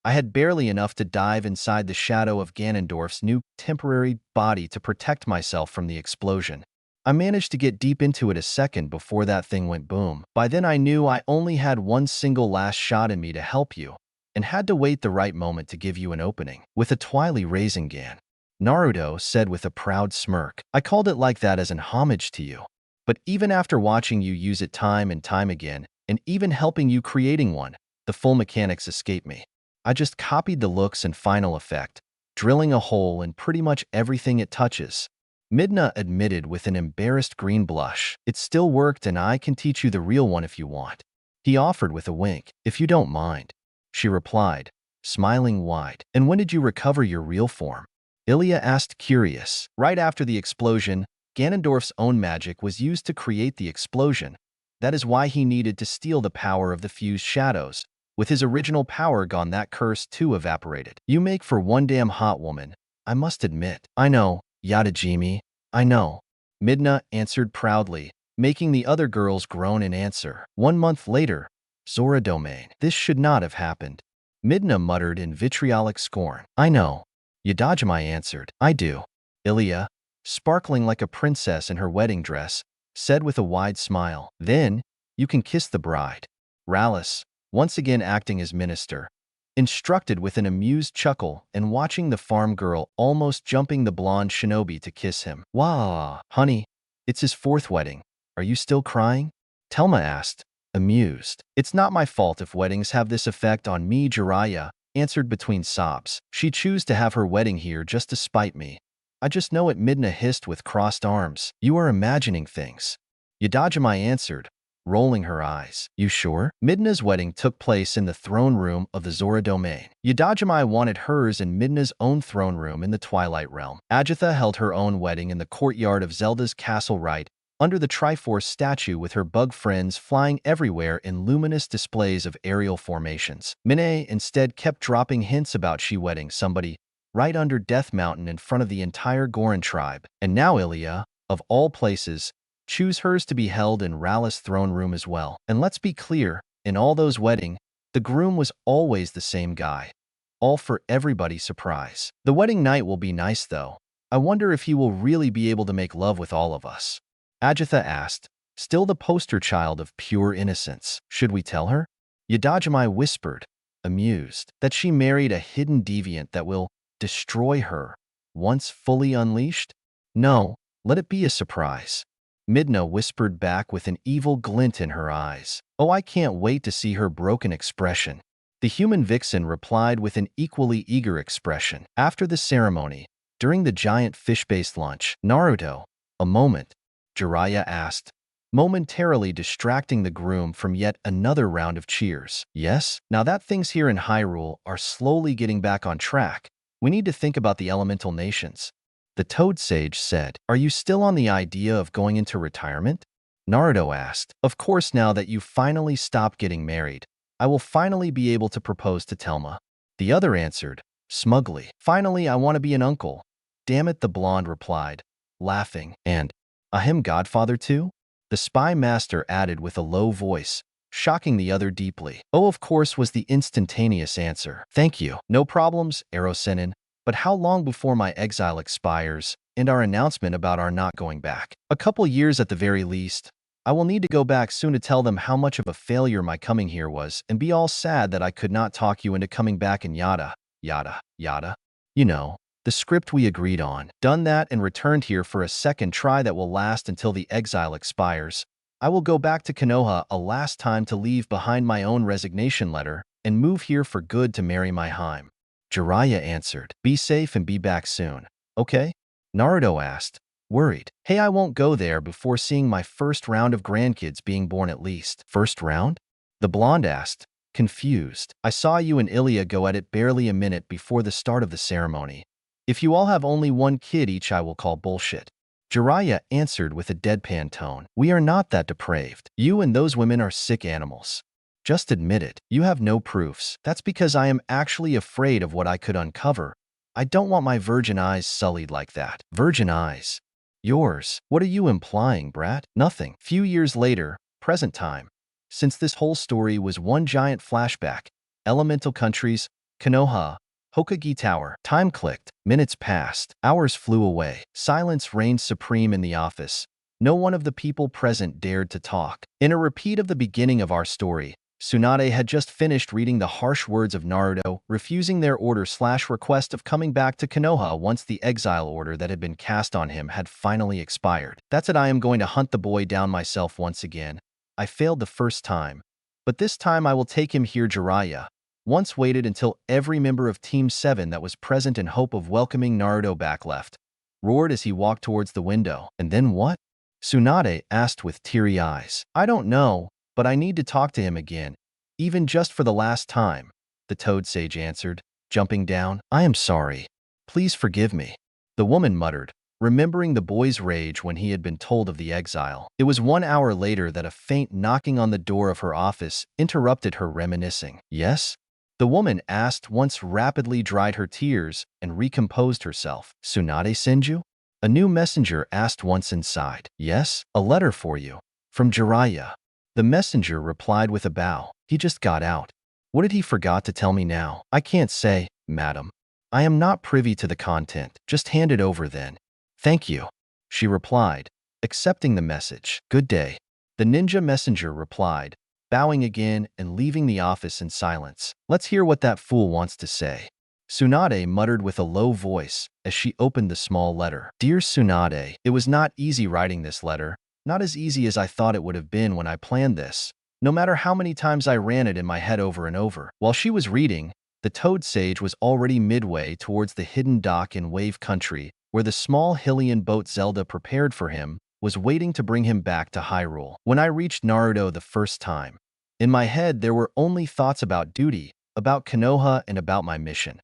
A: I had barely enough to dive inside the shadow of Ganondorf's new temporary body to protect myself from the explosion. I managed to get deep into it a second before that thing went boom. By then I knew I only had one single last shot in me to help you, and had to wait the right moment to give you an opening. With a twily Rasengan, Naruto said with a proud smirk. I called it like that as an homage to you. But even after watching you use it time and time again, and even helping you creating one, the full mechanics escape me. I just copied the looks and final effect, drilling a hole in pretty much everything it touches. Midna admitted with an embarrassed green blush. It still worked, and I can teach you the real one if you want. He offered with a wink. If you don't mind, she replied, smiling wide. And when did you recover your real form? Ilya asked, curious. Right after the explosion, Ganondorf's own magic was used to create the explosion. That is why he needed to steal the power of the fused shadows. With his original power gone, that curse too evaporated. You make for one damn hot woman, I must admit. I know, Yadajimi, I know. Midna answered proudly, making the other girls groan in answer. 1 month later, Zora Domain. This should not have happened. Midna muttered in vitriolic scorn. I know. Yadajimi answered. I do. Ilya, sparkling like a princess in her wedding dress, said with a wide smile. Then, you can kiss the bride. Rallis, once again acting as minister, instructed with an amused chuckle and watching the farm girl almost jumping the blonde shinobi to kiss him. Wah, honey, it's his 4th wedding. Are you still crying? Telma asked, amused. It's not my fault if weddings have this effect on me, Jiraiya answered between sobs. She chose to have her wedding here just to spite me. I just know it, Midna hissed with crossed arms. You are imagining things. Yadajimi answered, rolling her eyes. You sure? Midna's wedding took place in the throne room of the Zora Domain. Yadajimi wanted hers in Midna's own throne room in the Twilight Realm. Ajitha held her own wedding in the courtyard of Zelda's castle right under the Triforce statue, with her bug friends flying everywhere in luminous displays of aerial formations. Mine instead kept dropping hints about she wedding somebody right under Death Mountain in front of the entire Goron tribe. And now Ilya, of all places, choose hers to be held in Rallis' throne room as well. And let's be clear, in all those weddings, the groom was always the same guy. All for everybody's surprise. The wedding night will be nice though. I wonder if he will really be able to make love with all of us. Ajitha asked, still the poster child of pure innocence. Should we tell her? Yadajimi whispered, amused, that she married a hidden deviant that will destroy her once fully unleashed? No, let it be a surprise. Midna whispered back with an evil glint in her eyes. Oh, I can't wait to see her broken expression. The human vixen replied with an equally eager expression. After the ceremony, during the giant fish-based lunch, Naruto, a moment, Jiraiya asked, momentarily distracting the groom from yet another round of cheers. Yes? Now that things here in Hyrule are slowly getting back on track, we need to think about the elemental nations. The Toad Sage said, are you still on the idea of going into retirement? Naruto asked, of course now that you finally stopped getting married, I will finally be able to propose to Telma. The other answered, smugly, finally I want to be an uncle. Damn it, the blonde replied, laughing, and, a him godfather too? The spy master added with a low voice, shocking the other deeply. Oh, of course was the instantaneous answer. Thank you. No problems, Erosenin, but how long before my exile expires and our announcement about our not going back? A couple years at the very least. I will need to go back soon to tell them how much of a failure my coming here was and be all sad that I could not talk you into coming back and yada, yada, yada. You know, the script we agreed on. Done that and returned here for a second try that will last until the exile expires. I will go back to Konoha a last time to leave behind my own resignation letter and move here for good to marry my Haim. Jiraiya answered, be safe and be back soon. Okay? Naruto asked, worried. Hey, I won't go there before seeing my first round of grandkids being born at least. First round? The blonde asked, confused. I saw you and Ilya go at it barely a minute before the start of the ceremony. If you all have only one kid each, I will call bullshit. Jiraiya answered with a deadpan tone. We are not that depraved. You and those women are sick animals. Just admit it. You have no proofs. That's because I am actually afraid of what I could uncover. I don't want my virgin eyes sullied like that. Virgin eyes. Yours. What are you implying, brat? Nothing. Few years later, present time. Since this whole story was one giant flashback, elemental countries, Konoha, Hokage Tower. Time clicked. Minutes passed. Hours flew away. Silence reigned supreme in the office. No one of the people present dared to talk. In a repeat of the beginning of our story, Tsunade had just finished reading the harsh words of Naruto, refusing their order/request of coming back to Konoha once the exile order that had been cast on him had finally expired. That's it, I am going to hunt the boy down myself once again. I failed the first time, but this time I will take him here. Jiraiya once waited until every member of Team 7 that was present in hope of welcoming Naruto back left, roared as he walked towards the window. And then what? Tsunade asked with teary eyes. I don't know, but I need to talk to him again, even just for the last time, the Toad Sage answered, jumping down. I am sorry. Please forgive me, the woman muttered, remembering the boy's rage when he had been told of the exile. It was 1 hour later that a faint knocking on the door of her office interrupted her reminiscing. Yes? The woman asked, once rapidly dried her tears and recomposed herself. Tsunade send you? A new messenger asked once inside. Yes, a letter for you. From Jiraiya. The messenger replied with a bow. He just got out. What did he forgot to tell me now? I can't say, madam. I am not privy to the content. Just hand it over then. Thank you, she replied, accepting the message. Good day. The ninja messenger replied, bowing again and leaving the office in silence. Let's hear what that fool wants to say. Tsunade muttered with a low voice as she opened the small letter. Dear Tsunade, it was not easy writing this letter. Not as easy as I thought it would have been when I planned this, no matter how many times I ran it in my head over and over. While she was reading, the Toad Sage was already midway towards the hidden dock in Wave Country, where the small Hylian boat Zelda prepared for him was waiting to bring him back to Hyrule. When I reached Naruto the first time, in my head there were only thoughts about duty, about Konoha, and about my mission.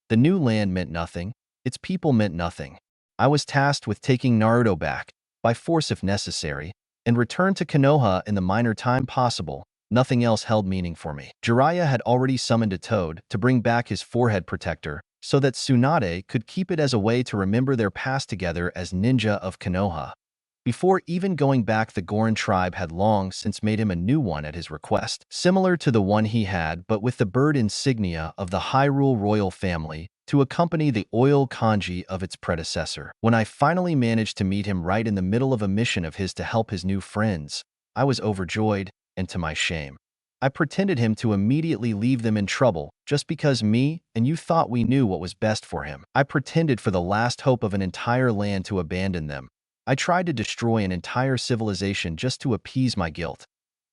A: The new land meant nothing. Its people meant nothing. I was tasked with taking Naruto back, by force if necessary, and return to Konoha in the minor time possible. Nothing else held meaning for me. Jiraiya had already summoned a toad to bring back his forehead protector, so that Tsunade could keep it as a way to remember their past together as ninja of Konoha. Before even going back, the Goron tribe had long since made him a new one at his request, similar to the one he had but with the bird insignia of the Hyrule royal family to accompany the oil kanji of its predecessor. When I finally managed to meet him right in the middle of a mission of his to help his new friends, I was overjoyed, and to my shame, I pretended him to immediately leave them in trouble just because me and you thought we knew what was best for him. I pretended for the last hope of an entire land to abandon them. I tried to destroy an entire civilization just to appease my guilt.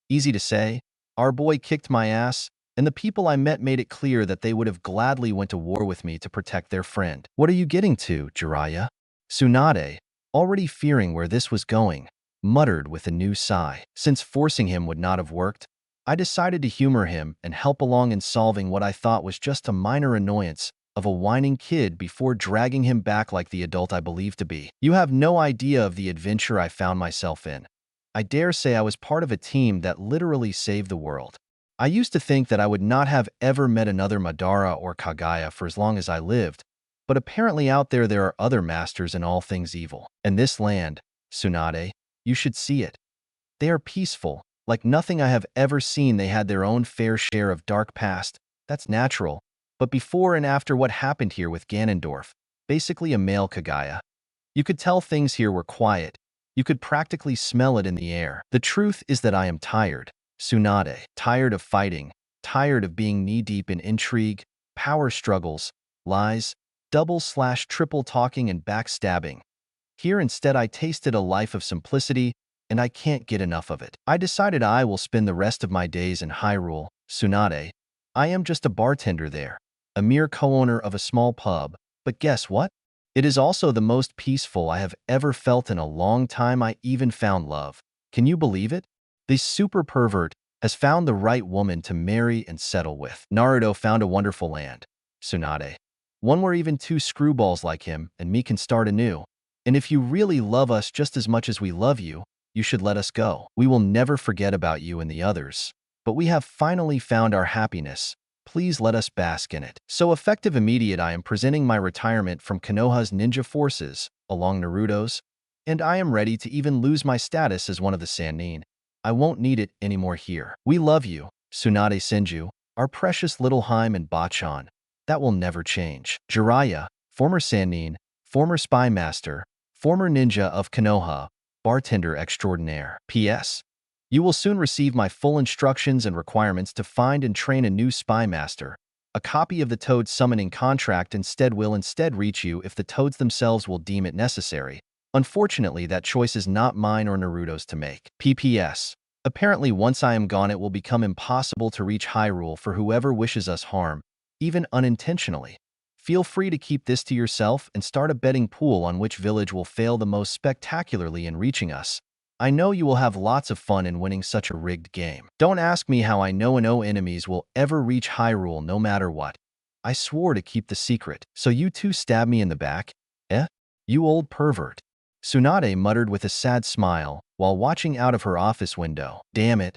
A: Easy to say, our boy kicked my ass, and the people I met made it clear that they would have gladly went to war with me to protect their friend. What are you getting to, Jiraiya? Tsunade, already fearing where this was going, muttered with a new sigh. Since forcing him would not have worked, I decided to humor him and help along in solving what I thought was just a minor annoyance of a whining kid before dragging him back like the adult I believed to be. You have no idea of the adventure I found myself in. I dare say I was part of a team that literally saved the world. I used to think that I would not have ever met another Madara or Kagaya for as long as I lived, but apparently out there are other masters in all things evil. And this land, Tsunade, you should see it. They are peaceful, like nothing I have ever seen. They had their own fair share of dark past, that's natural, but before and after what happened here with Ganondorf, basically a male Kagaya, you could tell things here were quiet. You could practically smell it in the air. The truth is that I am tired, Tsunade, tired of fighting, tired of being knee-deep in intrigue, power struggles, lies, double/triple talking and backstabbing. Here instead I tasted a life of simplicity, and I can't get enough of it. I decided I will spend the rest of my days in Hyrule, Tsunade. I am just a bartender there, a mere co-owner of a small pub, but guess what? It is also the most peaceful I have ever felt in a long time. I even found love. Can you believe it? This super pervert has found the right woman to marry and settle with. Naruto found a wonderful land, Tsunade. One where even two screwballs like him and me can start anew. And if you really love us just as much as we love you, you should let us go. We will never forget about you and the others. But we have finally found our happiness. Please let us bask in it. So effective immediate I am presenting my retirement from Konoha's ninja forces, along Naruto's, and I am ready to even lose my status as one of the Sannin. I won't need it anymore here. We love you, Tsunade Senju, our precious little Haim and Bachan. That will never change. Jiraiya, former Sannin, former spy master, former ninja of Konoha, bartender extraordinaire. P.S. You will soon receive my full instructions and requirements to find and train a new spy master. A copy of the Toad summoning contract will instead reach you if the Toads themselves will deem it necessary. Unfortunately, that choice is not mine or Naruto's to make. P.P.S. Apparently, once I am gone, it will become impossible to reach Hyrule for whoever wishes us harm, even unintentionally. Feel free to keep this to yourself and start a betting pool on which village will fail the most spectacularly in reaching us. I know you will have lots of fun in winning such a rigged game. Don't ask me how I know no enemies will ever reach Hyrule no matter what. I swore to keep the secret. So you two stab me in the back? Eh? You old pervert. Tsunade muttered with a sad smile while watching out of her office window. Damn it.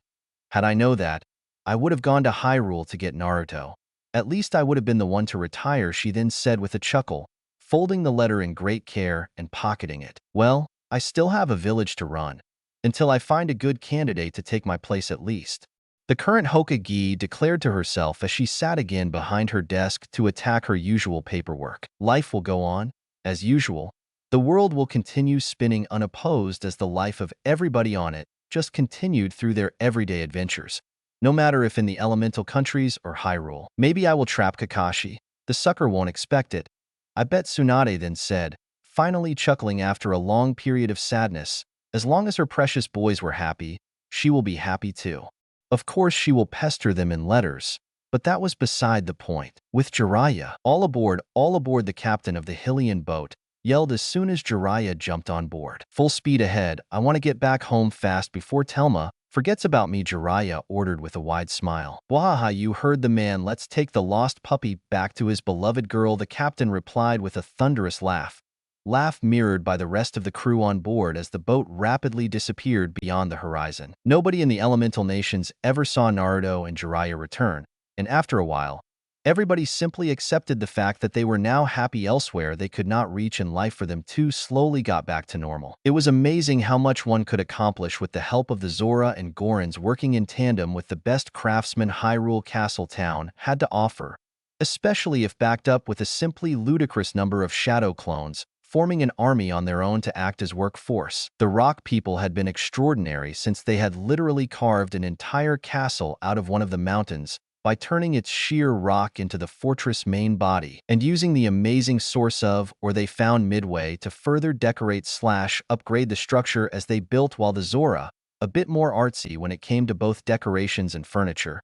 A: Had I known that, I would have gone to Hyrule to get Naruto. At least I would have been the one to retire, she then said with a chuckle, folding the letter in great care and pocketing it. Well, I still have a village to run. Until I find a good candidate to take my place at least. The current Hokage declared to herself as she sat again behind her desk to attack her usual paperwork. Life will go on, as usual. The world will continue spinning unopposed as the life of everybody on it just continued through their everyday adventures. No matter if in the elemental countries or Hyrule. Maybe I will trap Kakashi. The sucker won't expect it. I bet, Tsunade then said, finally chuckling after a long period of sadness. As long as her precious boys were happy, she will be happy too. Of course she will pester them in letters, but that was beside the point. With Jiraiya, all aboard, the captain of the Hylian boat yelled as soon as Jiraiya jumped on board. Full speed ahead, I want to get back home fast before Telma forgets about me, Jiraiya ordered with a wide smile. Wahaha, you heard the man, let's take the lost puppy back to his beloved girl, the captain replied with a thunderous laugh. Laugh mirrored by the rest of the crew on board as the boat rapidly disappeared beyond the horizon. Nobody in the elemental nations ever saw Naruto and Jiraiya return, and after a while, everybody simply accepted the fact that they were now happy elsewhere they could not reach, and life for them too slowly got back to normal. It was amazing how much one could accomplish with the help of the Zora and Gorons working in tandem with the best craftsmen Hyrule Castle Town had to offer, especially if backed up with a simply ludicrous number of shadow clones, forming an army on their own to act as workforce. The rock people had been extraordinary since they had literally carved an entire castle out of one of the mountains by turning its sheer rock into the fortress main body and using the amazing source of, or they found midway, to further decorate/upgrade the structure as they built, while the Zora, a bit more artsy when it came to both decorations and furniture,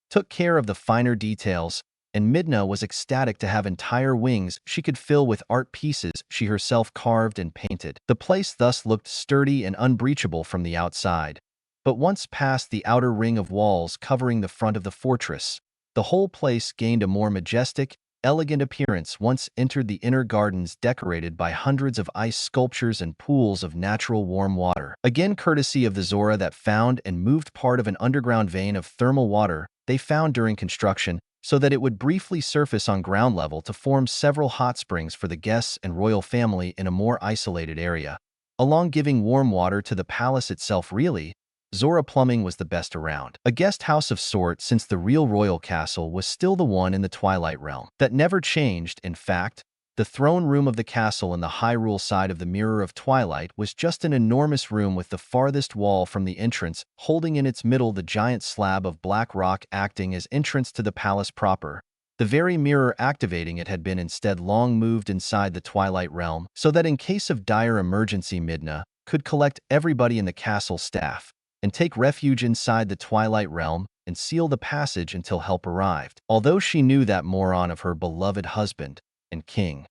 A: took care of the finer details, and Midna was ecstatic to have entire wings she could fill with art pieces she herself carved and painted. The place thus looked sturdy and unbreachable from the outside. But once past the outer ring of walls covering the front of the fortress, the whole place gained a more majestic, elegant appearance once entered the inner gardens decorated by hundreds of ice sculptures and pools of natural warm water. Again courtesy of the Zora that found and moved part of an underground vein of thermal water they found during construction so that it would briefly surface on ground level to form several hot springs for the guests and royal family in a more isolated area. Along giving warm water to the palace itself really, Zora plumbing was the best around. A guest house of sorts since the real royal castle was still the one in the Twilight Realm. That never changed, in fact. The throne room of the castle in the Hyrule side of the Mirror of Twilight was just an enormous room with the farthest wall from the entrance, holding in its middle the giant slab of black rock acting as entrance to the palace proper. The very mirror activating it had been instead long moved inside the Twilight Realm, so that in case of dire emergency Midna could collect everybody in the castle staff and take refuge inside the Twilight Realm and seal the passage until help arrived. Although she knew that moron of her beloved husband and king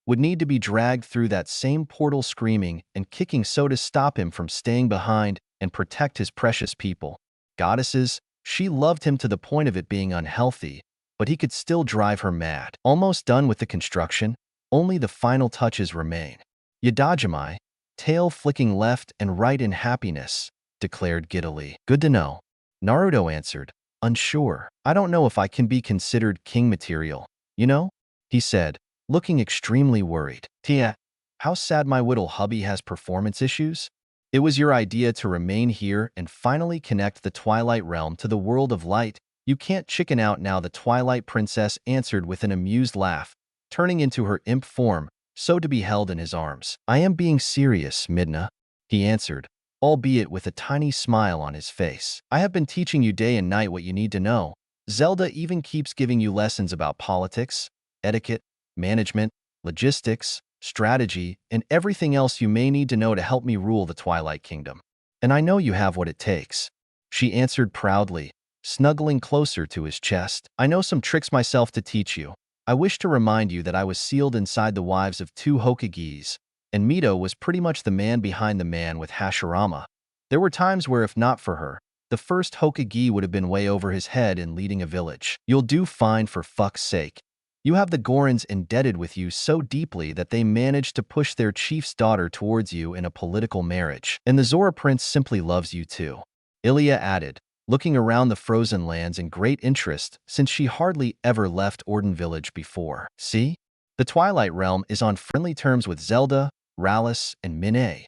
A: would need to be dragged through that same portal screaming and kicking so to stop him from staying behind and protect his precious people. Goddesses, she loved him to the point of it being unhealthy, but he could still drive her mad. Almost done with the construction, only the final touches remain. Yadajimai, tail flicking left and right in happiness, declared giddily. Good to know. Naruto answered, unsure. I don't know if I can be considered king material, you know? He said, looking extremely worried. Tia, how sad my little hubby has performance issues? It was your idea to remain here and finally connect the Twilight Realm to the world of light. You can't chicken out now, the Twilight Princess answered with an amused laugh, turning into her imp form, so to be held in his arms. I am being serious, Midna, he answered, albeit with a tiny smile on his face. I have been teaching you day and night what you need to know. Zelda even keeps giving you lessons about politics, etiquette, management, logistics, strategy, and everything else you may need to know to help me rule the Twilight Kingdom. And I know you have what it takes, she answered proudly, snuggling closer to his chest. I know some tricks myself to teach you. I wish to remind you that I was sealed inside the wives of 2 Hokages, and Mito was pretty much the man behind the man with Hashirama. There were times where if not for her, the first Hokage would have been way over his head in leading a village. You'll do fine for fuck's sake. You have the Gorons indebted with you so deeply that they managed to push their chief's daughter towards you in a political marriage. And the Zora Prince simply loves you too. Ilya added, looking around the frozen lands in great interest since she hardly ever left Orden Village before. See? The Twilight Realm is on friendly terms with Zelda, Rallis, and Minnie.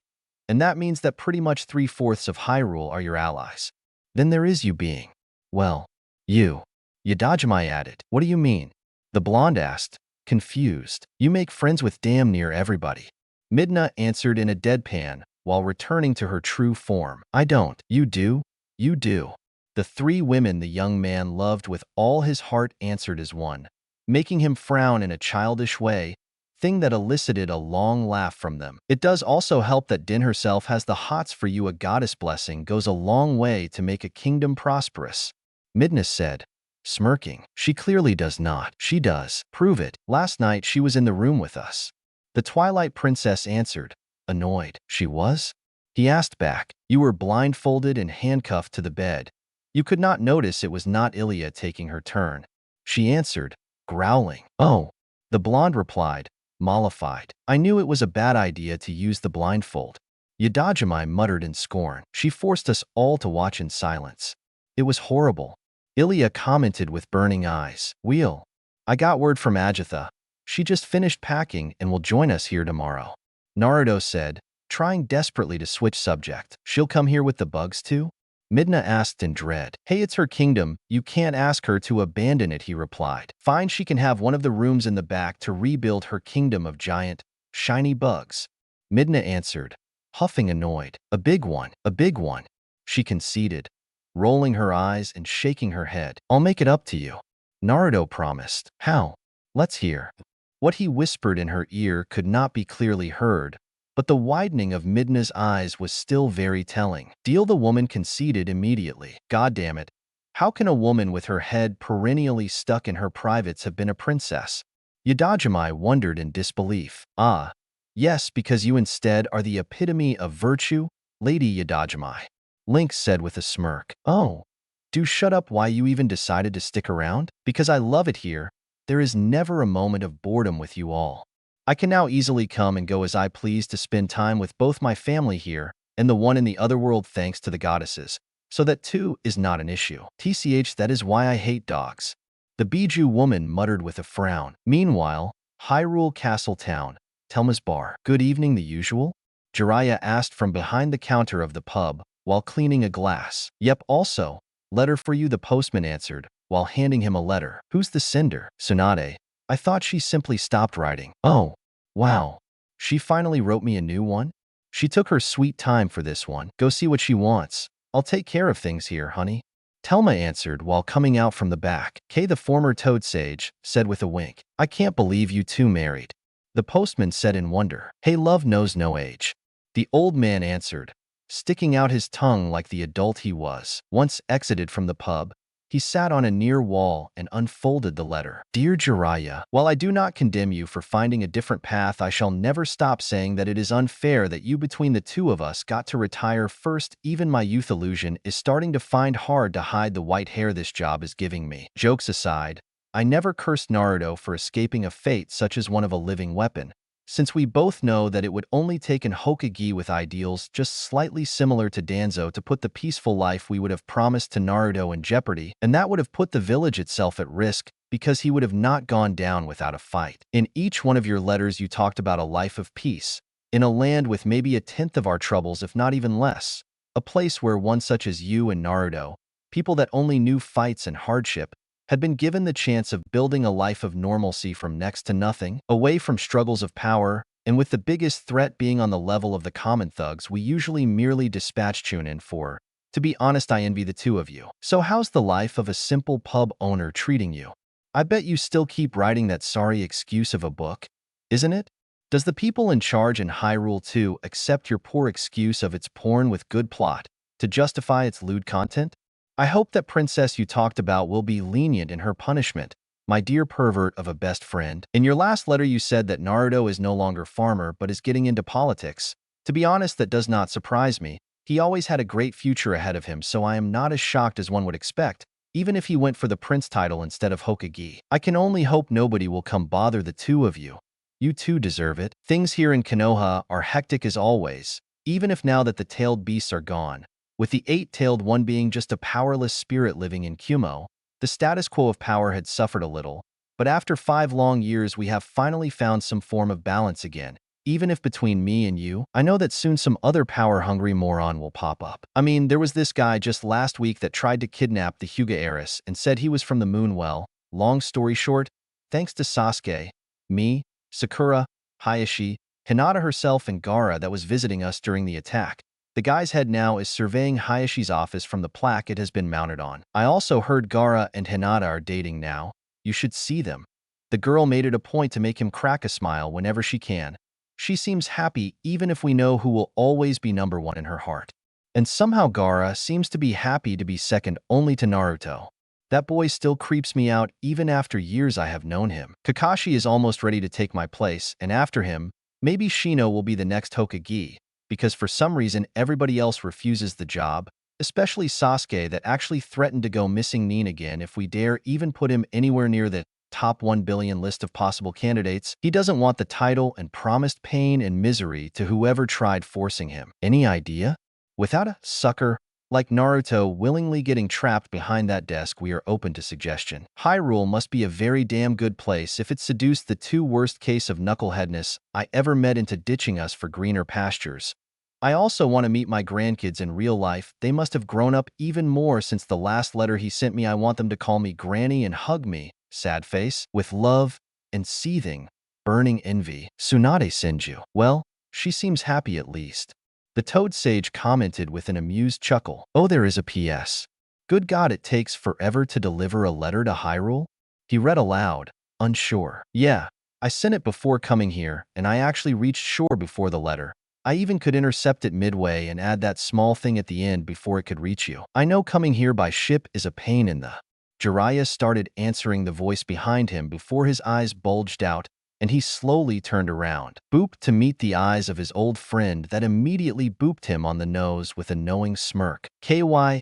A: And that means that pretty much 3/4 of Hyrule are your allies. Then there is you being, well, you. Yadajimai added. What do you mean? The blonde asked, confused. You make friends with damn near everybody. Midna answered in a deadpan while returning to her true form. I don't. You do? You do. The 3 women the young man loved with all his heart answered as one, making him frown in a childish way, thing that elicited a long laugh from them. It does also help that Din herself has the hots for you. A goddess blessing goes a long way to make a kingdom prosperous, Midna said, smirking. She clearly does not. She does. Prove it. Last night she was in the room with us. The Twilight Princess answered, annoyed. She was? He asked back. You were blindfolded and handcuffed to the bed. You could not notice it was not Ilya taking her turn. She answered, growling. Oh. The blonde replied, mollified. I knew it was a bad idea to use the blindfold. Yadajimai muttered in scorn. She forced us all to watch in silence. It was horrible. Ilya commented with burning eyes. I got word from Agatha. She just finished packing and will join us here tomorrow. Naruto said, trying desperately to switch subject. She'll come here with the bugs too? Midna asked in dread. Hey, it's her kingdom. You can't ask her to abandon it, he replied. Fine, she can have one of the rooms in the back to rebuild her kingdom of giant, shiny bugs. Midna answered, huffing annoyed. A big one, she conceded, rolling her eyes and shaking her head. I'll make it up to you, Naruto promised. How? Let's hear. What he whispered in her ear could not be clearly heard, but the widening of Midna's eyes was still very telling. Deal, the woman conceded immediately. God damn it. How can a woman with her head perennially stuck in her privates have been a princess? Yadajime wondered in disbelief. Ah, yes, because you instead are the epitome of virtue, Lady Yadajime. Link said with a smirk. Oh, do shut up. Why you even decided to stick around? Because I love it here. There is never a moment of boredom with you all. I can now easily come and go as I please to spend time with both my family here and the one in the other world thanks to the goddesses, so that too is not an issue. TCH, that is why I hate dogs. The Bijou woman muttered with a frown. Meanwhile, Hyrule Castle Town, Telma's bar. Good evening, the usual? Jiraiya asked from behind the counter of the pub while cleaning a glass. Yep, also. Letter for you, the postman answered, while handing him a letter. Who's the sender? Tsunade. I thought she simply stopped writing. Oh, wow. She finally wrote me a new one? She took her sweet time for this one. Go see what she wants. I'll take care of things here, honey. Telma answered while coming out from the back. Kay, the former Toad Sage, said with a wink. I can't believe you two married. The postman said in wonder. Hey, love knows no age. The old man answered, sticking out his tongue like the adult he was. Once exited from the pub, he sat on a near wall and unfolded the letter. Dear Jiraiya, while I do not condemn you for finding a different path, I shall never stop saying that it is unfair that you between the two of us got to retire first. Even my youth illusion is starting to find hard to hide the white hair this job is giving me. Jokes aside, I never cursed Naruto for escaping a fate such as one of a living weapon, since we both know that it would only take an Hokage with ideals just slightly similar to Danzo to put the peaceful life we would have promised to Naruto in jeopardy, and that would have put the village itself at risk because he would have not gone down without a fight. In each one of your letters you talked about a life of peace, in a land with maybe a tenth of our troubles if not even less, a place where one such as you and Naruto, people that only knew fights and hardship, had been given the chance of building a life of normalcy from next to nothing, away from struggles of power, and with the biggest threat being on the level of the common thugs we usually merely dispatch Chunin for. To be honest, I envy the two of you. So how's the life of a simple pub owner treating you? I bet you still keep writing that sorry excuse of a book, isn't it? Does the people in charge in Hyrule too accept your poor excuse of its porn with good plot to justify its lewd content? I hope that princess you talked about will be lenient in her punishment, my dear pervert of a best friend. In your last letter you said that Naruto is no longer farmer but is getting into politics. To be honest, that does not surprise me. He always had a great future ahead of him, so I am not as shocked as one would expect, even if he went for the prince title instead of Hokage. I can only hope nobody will come bother the two of you. You two deserve it. Things here in Konoha are hectic as always, even if now that the tailed beasts are gone, with the eight-tailed one being just a powerless spirit living in Kumo, the status quo of power had suffered a little, but after 5 long years we have finally found some form of balance again. Even if between me and you, I know that soon some other power-hungry moron will pop up. I mean, there was this guy just last week that tried to kidnap the Hyuga heiress and said he was from the moon. Well, long story short, thanks to Sasuke, me, Sakura, Hayashi, Hinata herself and Gaara that was visiting us during the attack, the guy's head now is surveying Hayashi's office from the plaque it has been mounted on. I also heard Gaara and Hinata are dating now. You should see them. The girl made it a point to make him crack a smile whenever she can. She seems happy even if we know who will always be number one in her heart. And somehow Gaara seems to be happy to be second only to Naruto. That boy still creeps me out even after years I have known him. Kakashi is almost ready to take my place, and after him, maybe Shino will be the next Hokage, because for some reason everybody else refuses the job, especially Sasuke that actually threatened to go missing Nin again if we dare even put him anywhere near the top 1 billion list of possible candidates. He doesn't want the title and promised pain and misery to whoever tried forcing him. Any idea? Without a sucker like Naruto willingly getting trapped behind that desk, we are open to suggestion. Hyrule must be a very damn good place if it seduced the 2 worst case of knuckleheadness I ever met into ditching us for greener pastures. I also want to meet my grandkids in real life. They must have grown up even more since the last letter he sent me. I want them to call me Granny and hug me, sad face, with love and seething, burning envy. Tsunade Senju. Well, she seems happy at least. The Toad Sage commented with an amused chuckle. Oh, there is a PS. Good God, it takes forever to deliver a letter to Hyrule? He read aloud, unsure. Yeah, I sent it before coming here, and I actually reached shore before the letter. I even could intercept it midway and add that small thing at the end before it could reach you. I know coming here by ship is a pain in the... Jiraiya started answering the voice behind him before his eyes bulged out, and he slowly turned around, booped to meet the eyes of his old friend that immediately booped him on the nose with a knowing smirk. KYH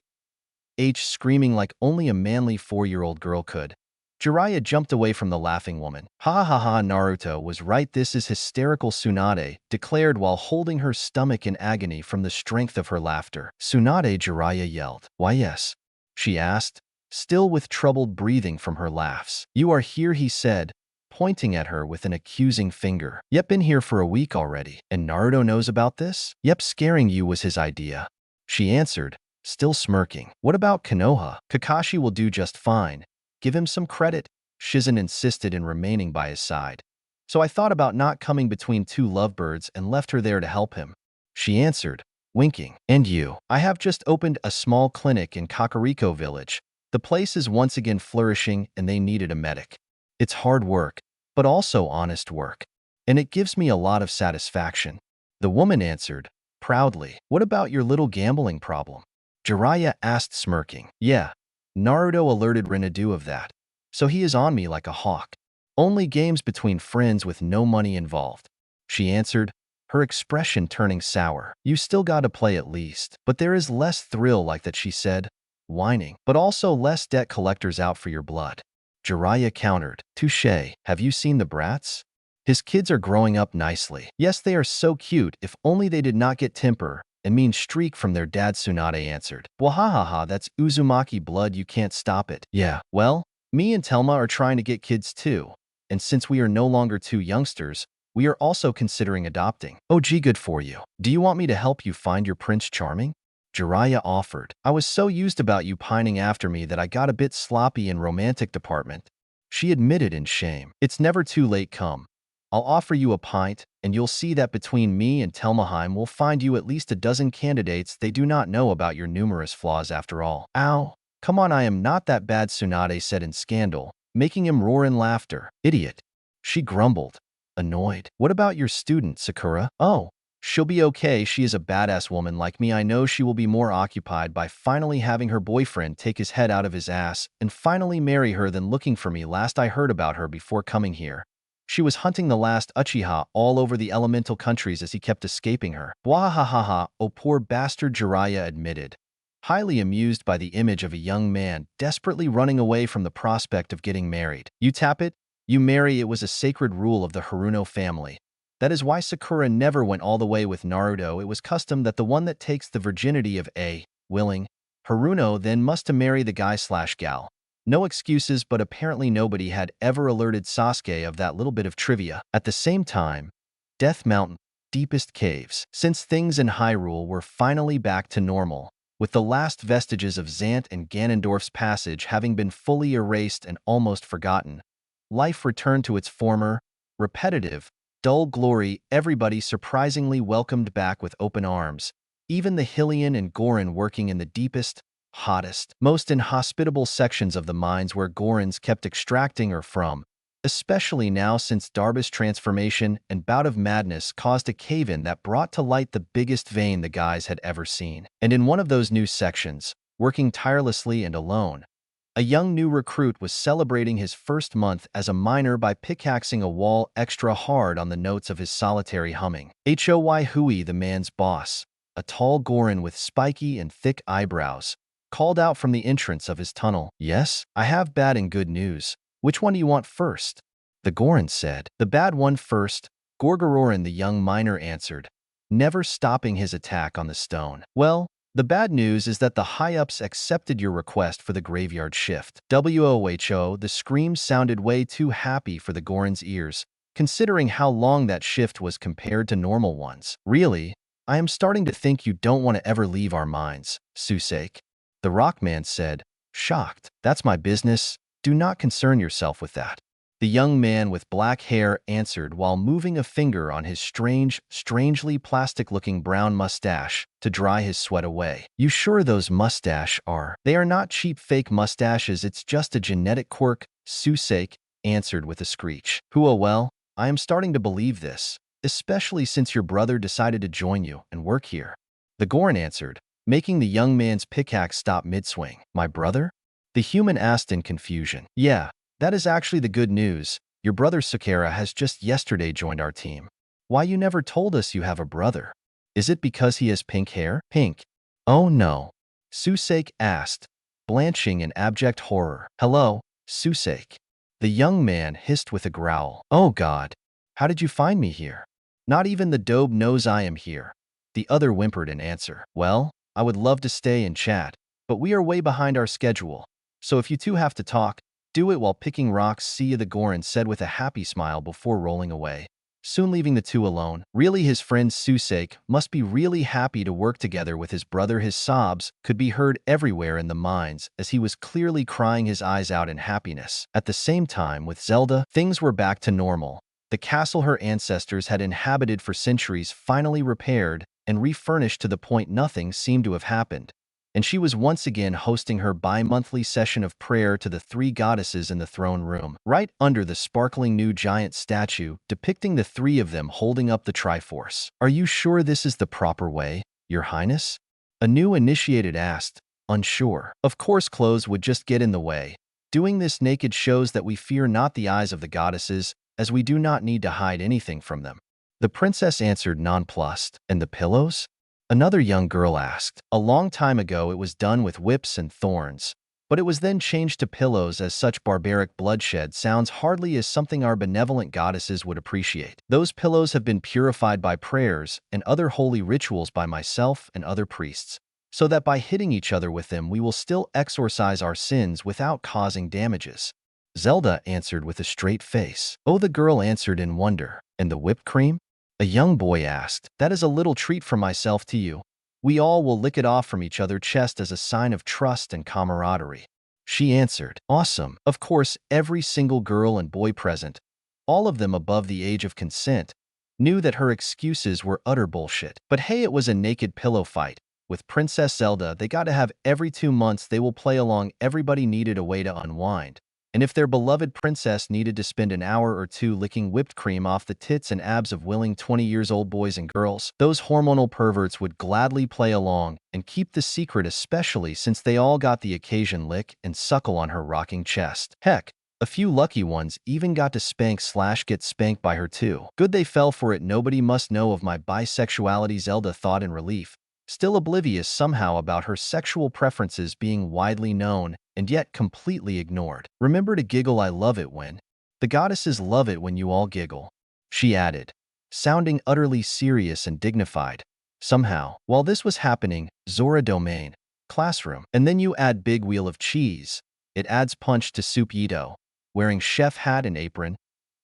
A: screaming like only a manly 4-year-old girl could. Jiraiya jumped away from the laughing woman. Ha ha ha, Naruto was right, this is hysterical, Tsunade declared while holding her stomach in agony from the strength of her laughter. Tsunade, Jiraiya yelled. Why yes? She asked, still with troubled breathing from her laughs. You are here, he said, pointing at her with an accusing finger. Yep, been here for a week already. And Naruto knows about this? Yep, scaring you was his idea. She answered, still smirking. What about Konoha? Kakashi will do just fine. Give him some credit. Shizen insisted in remaining by his side. So I thought about not coming between two lovebirds and left her there to help him. She answered, winking. And you? I have just opened a small clinic in Kakariko village. The place is once again flourishing and they needed a medic. It's hard work, but also honest work. And it gives me a lot of satisfaction. The woman answered, proudly. What about your little gambling problem? Jiraiya asked, smirking. Yeah. Naruto alerted Rinnedu of that. So he is on me like a hawk. Only games between friends with no money involved. She answered, her expression turning sour. You still gotta play at least. But there is less thrill like that, she said, whining. But also less debt collectors out for your blood. Jiraiya countered. Touché. Have you seen the brats? His kids are growing up nicely. Yes, they are so cute, if only they did not get temper and mean streak from their dad, Tsunade answered. Wahahaha, that's Uzumaki blood, you can't stop it. Yeah, well, me and Telma are trying to get kids too. And since we are no longer two youngsters, we are also considering adopting. Oh gee, good for you. Do you want me to help you find your Prince Charming? Jiraiya offered. I was so used about you pining after me that I got a bit sloppy in romantic department. She admitted in shame. It's never too late, come. I'll offer you a pint, and you'll see that between me and Telmaheim we'll find you at least a dozen candidates. They do not know about your numerous flaws after all. Ow. Come on, I am not that bad, Tsunade said in scandal, making him roar in laughter. Idiot. She grumbled, annoyed. What about your student, Sakura? Oh, she'll be okay. She is a badass woman like me. I know she will be more occupied by finally having her boyfriend take his head out of his ass and finally marry her than looking for me. Last I heard about her before coming here, she was hunting the last Uchiha all over the elemental countries as he kept escaping her. Bwahahaha, oh poor bastard, Jiraiya admitted, highly amused by the image of a young man desperately running away from the prospect of getting married. You tap it, you marry. It was a sacred rule of the Haruno family. That is why Sakura never went all the way with Naruto. It was custom that the one that takes the virginity of a willing Haruno then must to marry the guy/gal. No excuses, but apparently nobody had ever alerted Sasuke of that little bit of trivia. At the same time, Death Mountain, deepest caves. Since things in Hyrule were finally back to normal, with the last vestiges of Zant and Ganondorf's passage having been fully erased and almost forgotten, life returned to its former, repetitive, dull glory. Everybody surprisingly welcomed back with open arms, even the Hylian and Gorin working in the deepest, hottest, most inhospitable sections of the mines where Gorons kept extracting ore from, especially now since Darba's transformation and bout of madness caused a cave-in that brought to light the biggest vein the guys had ever seen. And in one of those new sections, working tirelessly and alone, a young new recruit was celebrating his first month as a miner by pickaxing a wall extra hard on the notes of his solitary humming. Hoy Hui, the man's boss, a tall Goron with spiky and thick eyebrows, called out from the entrance of his tunnel. Yes, I have bad and good news. Which one do you want first? The Goron said. The bad one first, Gorgororin, the young miner answered, never stopping his attack on the stone. Well, the bad news is that the high-ups accepted your request for the graveyard shift. Whoho, the scream sounded way too happy for the Goron's ears, considering how long that shift was compared to normal ones. Really, I am starting to think you don't want to ever leave our mines, Susake. The Rockman said, shocked. That's my business. Do not concern yourself with that. The young man with black hair answered while moving a finger on his strangely plastic-looking brown mustache to dry his sweat away. You sure those mustache are? They are not cheap fake mustaches, it's just a genetic quirk, Susake answered with a screech. Well, I am starting to believe this. especially since your brother decided to join you and work here. The Goron answered, making the young man's pickaxe stop mid-swing. My brother? The human asked in confusion. Yeah, that is actually the good news. Your brother Sakura has just yesterday joined our team. Why you never told us you have a brother? Is it because he has pink hair? Pink. Oh no. Susake asked, blanching in abject horror. Hello, Susake. The young man hissed with a growl. Oh God. How did you find me here? Not even the dobe knows I am here. The other whimpered in answer. Well, I would love to stay and chat, but we are way behind our schedule. So if you two have to talk, do it while picking rocks, see you, the Goron said with a happy smile before rolling away, soon leaving the two alone. Really, his friend Susake must be really happy to work together with his brother. His sobs could be heard everywhere in the mines as he was clearly crying his eyes out in happiness. At the same time, with Zelda, things were back to normal. The castle her ancestors had inhabited for centuries finally repaired and refurnished to the point nothing seemed to have happened, and she was once again hosting her bi-monthly session of prayer to the three goddesses in the throne room, right under the sparkling new giant statue depicting the three of them holding up the Triforce. Are you sure this is the proper way, Your Highness? A new initiated asked, unsure. Of course clothes would just get in the way. Doing this naked shows that we fear not the eyes of the goddesses, as we do not need to hide anything from them. The princess answered nonplussed. And the pillows? Another young girl asked. A long time ago it was done with whips and thorns, but it was then changed to pillows, as such barbaric bloodshed sounds hardly as something our benevolent goddesses would appreciate. Those pillows have been purified by prayers and other holy rituals by myself and other priests, so that by hitting each other with them we will still exorcise our sins without causing damages. Zelda answered with a straight face. Oh, the girl answered in wonder. And the whipped cream? A young boy asked. That is a little treat from myself to you. We all will lick it off from each other's chest as a sign of trust and camaraderie. She answered. Awesome. Of course, every single girl and boy present, all of them above the age of consent, knew that her excuses were utter bullshit. But hey, it was a naked pillow fight. With Princess Zelda, they got to have every 2 months they will play along. Everybody needed a way to unwind. And if their beloved princess needed to spend an hour or two licking whipped cream off the tits and abs of willing 20-year-old boys and girls, those hormonal perverts would gladly play along and keep the secret, especially since they all got the occasion lick and suckle on her rocking chest. Heck, a few lucky ones even got to spank/get spanked by her too. Good they fell for it. Nobody must know of my bisexuality, Zelda thought in relief, still oblivious somehow about her sexual preferences being widely known and yet completely ignored. Remember to giggle. I love it when the goddesses love it when you all giggle, she added, sounding utterly serious and dignified. Somehow, while this was happening, Zora domain, classroom, and then you add big wheel of cheese. It adds punch to Soup Ito, wearing chef hat and apron,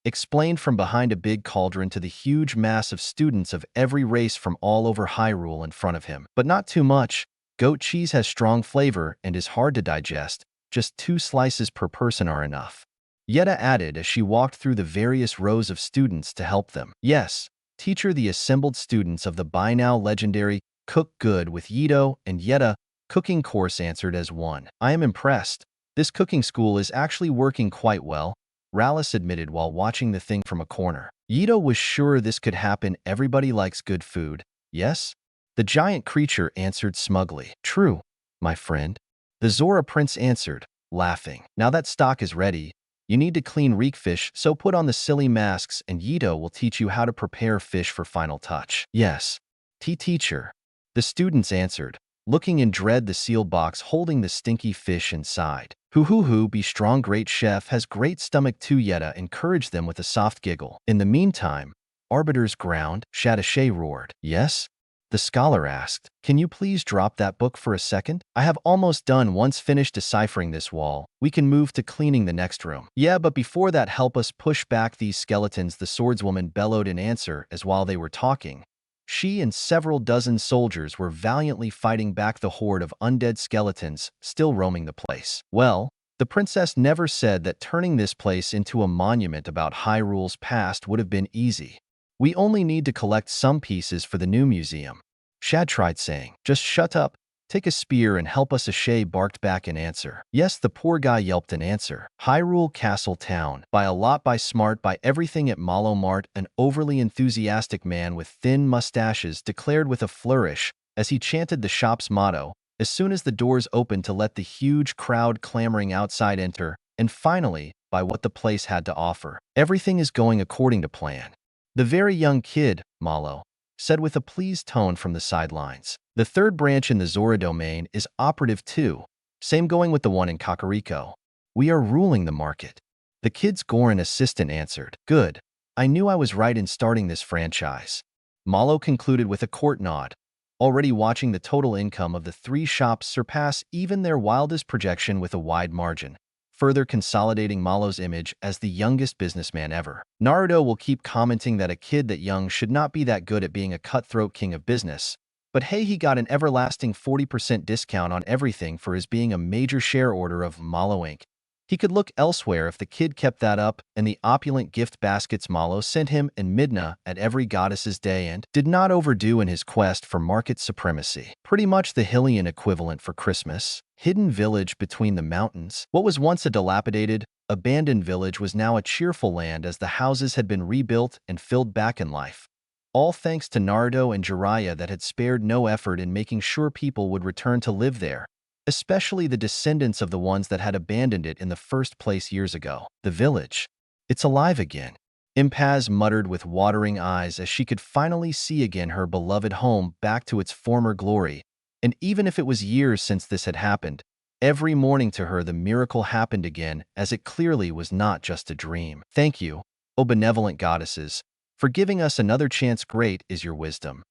A: explained from behind a big cauldron to the huge mass of students of every race from all over Hyrule in front of him. But not too much. Goat cheese has strong flavor and is hard to digest. Just 2 slices per person are enough, Yetta added as she walked through the various rows of students to help them. Yes, teacher, the assembled students of the by now legendary Cook Good with Yito and Yetta cooking course answered as one. I am impressed. This cooking school is actually working quite well, Rallis admitted while watching the thing from a corner. Yito was sure this could happen. Everybody likes good food, yes? The giant creature answered smugly. True, my friend. The Zora prince answered, laughing. Now that stock is ready, you need to clean reek fish, so put on the silly masks and Yito will teach you how to prepare fish for final touch. Yes. Teacher. The students answered, looking in dread the sealed box holding the stinky fish inside. Hoo, be strong, great chef has great stomach too, Yetta encouraged them with a soft giggle. In the meantime, Arbiter's ground, Shadashay roared. Yes? The scholar asked, can you please drop that book for a second? I have almost done. Once finished deciphering this wall, we can move to cleaning the next room. Yeah, but before that, help us push back these skeletons, the swordswoman bellowed in answer as while they were talking, she and several dozen soldiers were valiantly fighting back the horde of undead skeletons still roaming the place. Well, the princess never said that turning this place into a monument about Hyrule's past would have been easy. We only need to collect some pieces for the new museum. Shad tried saying, just shut up, Take a spear and help us. Ashay barked back in answer. Yes, the poor guy yelped in answer. Hyrule Castle Town. By a lot, by smart, by everything at Malo Mart, an overly enthusiastic man with thin mustaches declared with a flourish as he chanted the shop's motto, as soon as the doors opened to let the huge crowd clamoring outside enter, and finally, by what the place had to offer. Everything is going according to plan. The very young kid, Malo, said with a pleased tone from the sidelines. The third branch in the Zora domain is operative too. Same going with the one in Kakariko. We are ruling the market. The kid's Gorin assistant answered. Good. I knew I was right in starting this franchise. Malo concluded with a court nod, already watching the total income of the three shops surpass even their wildest projection with a wide margin, further consolidating Malo's image as the youngest businessman ever. Naruto will keep commenting that a kid that young should not be that good at being a cutthroat king of business, but hey, he got an everlasting 40% discount on everything for his being a major share order of Malo Inc. He could look elsewhere if the kid kept that up, and the opulent gift baskets Malo sent him and Midna at every goddess's day and did not overdo in his quest for market supremacy. Pretty much the Hylian equivalent for Christmas. Hidden village between the mountains. What was once a dilapidated, abandoned village was now a cheerful land as the houses had been rebuilt and filled back in life. All thanks to Naruto and Jiraiya that had spared no effort in making sure people would return to live there, especially the descendants of the ones that had abandoned it in the first place years ago. The village. It's alive again. Impaz muttered with watering eyes as she could finally see again her beloved home back to its former glory. And even if it was years since this had happened, every morning to her the miracle happened again, as it clearly was not just a dream. Thank you, O benevolent goddesses, for giving us another chance. Great is your wisdom,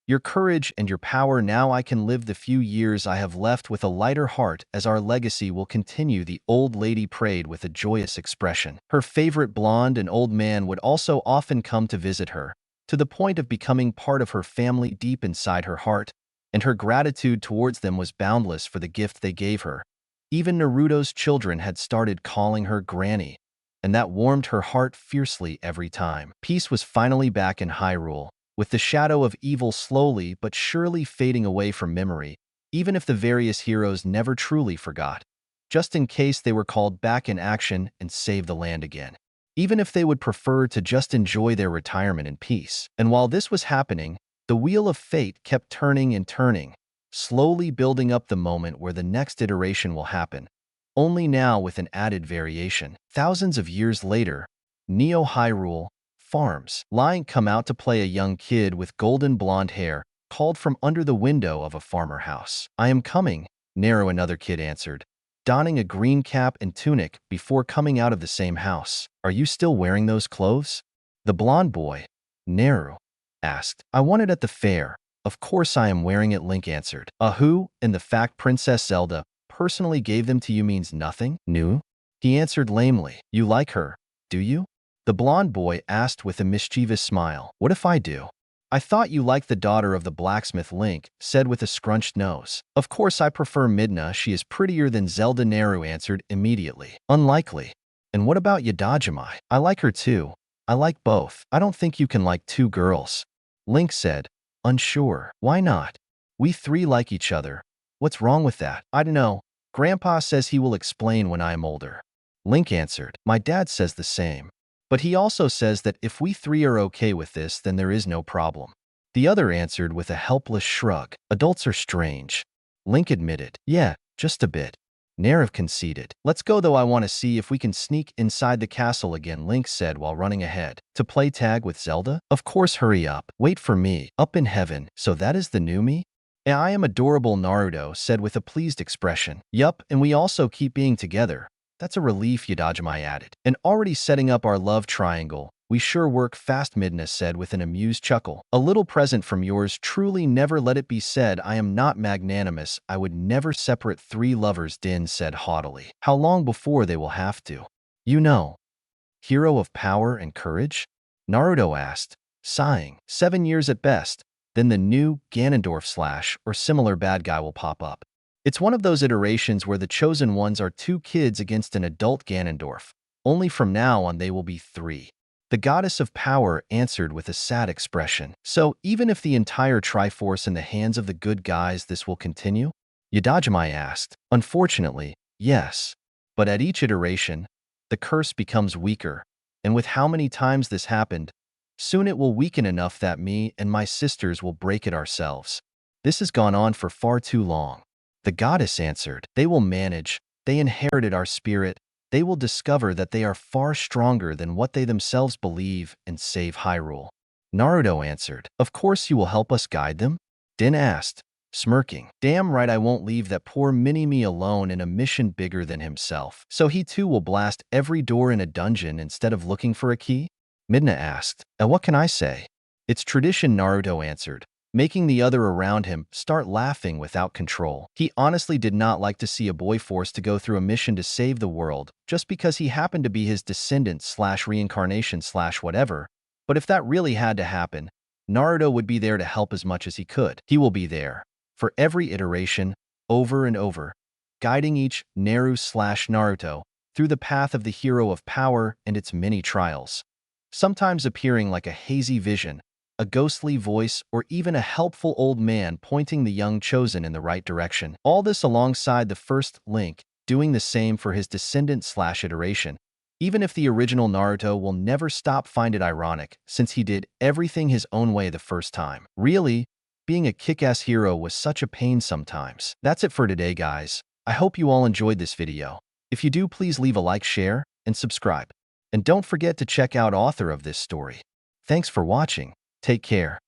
A: your courage, and your power. Now I can live the few years I have left with a lighter heart, as our legacy will continue, the old lady prayed with a joyous expression. Her favorite blonde and old man would also often come to visit her, to the point of becoming part of her family deep inside her heart, and her gratitude towards them was boundless for the gift they gave her. Even Naruto's children had started calling her Granny, and that warmed her heart fiercely every time. Peace was finally back in Hyrule, with the shadow of evil slowly but surely fading away from memory, even if the various heroes never truly forgot, just in case they were called back in action and save the land again. Even if they would prefer to just enjoy their retirement in peace. And while this was happening, the wheel of fate kept turning and turning, slowly building up the moment where the next iteration will happen, only now with an added variation. Thousands of years later, Neo Hyrule Farms. Lion come out to play a young kid with golden blonde hair, called from under the window of a farmer house. I am coming, Naru, another kid answered, donning a green cap and tunic before coming out of the same house. Are you still wearing those clothes? The blonde boy, Naru, asked. I won it at the fair. Of course I am wearing it, Link answered. Who, and the fact Princess Zelda personally gave them to you means nothing? New? He answered lamely. You like her, do you? The blonde boy asked with a mischievous smile. What if I do? I thought you liked the daughter of the blacksmith, Link said with a scrunched nose. Of course I prefer Midna, she is prettier than Zelda, Naru answered immediately. Unlikely. And what about Yadajimai? I like her too. I like both. I don't think you can like two girls, Link said, unsure. Why not? We three like each other. What's wrong with that? I don't know. Grandpa says he will explain when I am older, Link answered. My dad says the same. But he also says that if we three are okay with this, then there is no problem. The other answered with a helpless shrug. Adults are strange, Link admitted. Yeah, just a bit, Narev conceded. Let's go though, I want to see if we can sneak inside the castle again, Link said while running ahead. To play tag with Zelda? Of course, hurry up. Wait for me. Up in heaven. So that is the new me? Yeah, I am adorable, Naruto said with a pleased expression. Yup, and we also keep being together. That's a relief, Yadajimai added. And already setting up our love triangle. We sure work fast, Midna said with an amused chuckle. A little present from yours truly. Never let it be said I am not magnanimous. I would never separate three lovers, Din said haughtily. How long before they will have to? You know. Hero of power and courage? Naruto asked, sighing. 7 years at best. Then the new Ganondorf / or similar bad guy will pop up. It's one of those iterations where the chosen ones are 2 kids against an adult Ganondorf. Only from now on they will be 3. The goddess of power answered with a sad expression. So, even if the entire Triforce in the hands of the good guys, this will continue? Yadajimai asked. Unfortunately, yes. But at each iteration, the curse becomes weaker, and with how many times this happened, soon it will weaken enough that me and my sisters will break it ourselves. This has gone on for far too long. The goddess answered, they will manage. They inherited our spirit. They will discover that they are far stronger than what they themselves believe and save Hyrule. Naruto answered, of course you will help us guide them? Din asked, smirking. Damn right I won't leave that poor mini-me alone in a mission bigger than himself. So he too will blast every door in a dungeon instead of looking for a key? Midna asked, and what can I say? It's tradition, Naruto answered, making the other around him start laughing without control. He honestly did not like to see a boy forced to go through a mission to save the world just because he happened to be his descendant slash reincarnation slash whatever. But if that really had to happen, Naruto would be there to help as much as he could. He will be there for every iteration, over and over, guiding each Naru slash Naruto through the path of the hero of power and its many trials, sometimes appearing like a hazy vision, a ghostly voice, or even a helpful old man pointing the young chosen in the right direction. All this alongside the first Link, doing the same for his descendant slash iteration, even if the original Naruto will never stop find it ironic, since he did everything his own way the first time. Really, being a kick-ass hero was such a pain sometimes. That's it for today, guys. I hope you all enjoyed this video. If you do, please leave a like, share, and subscribe. And don't forget to check out author of this story. Thanks for watching. Take care.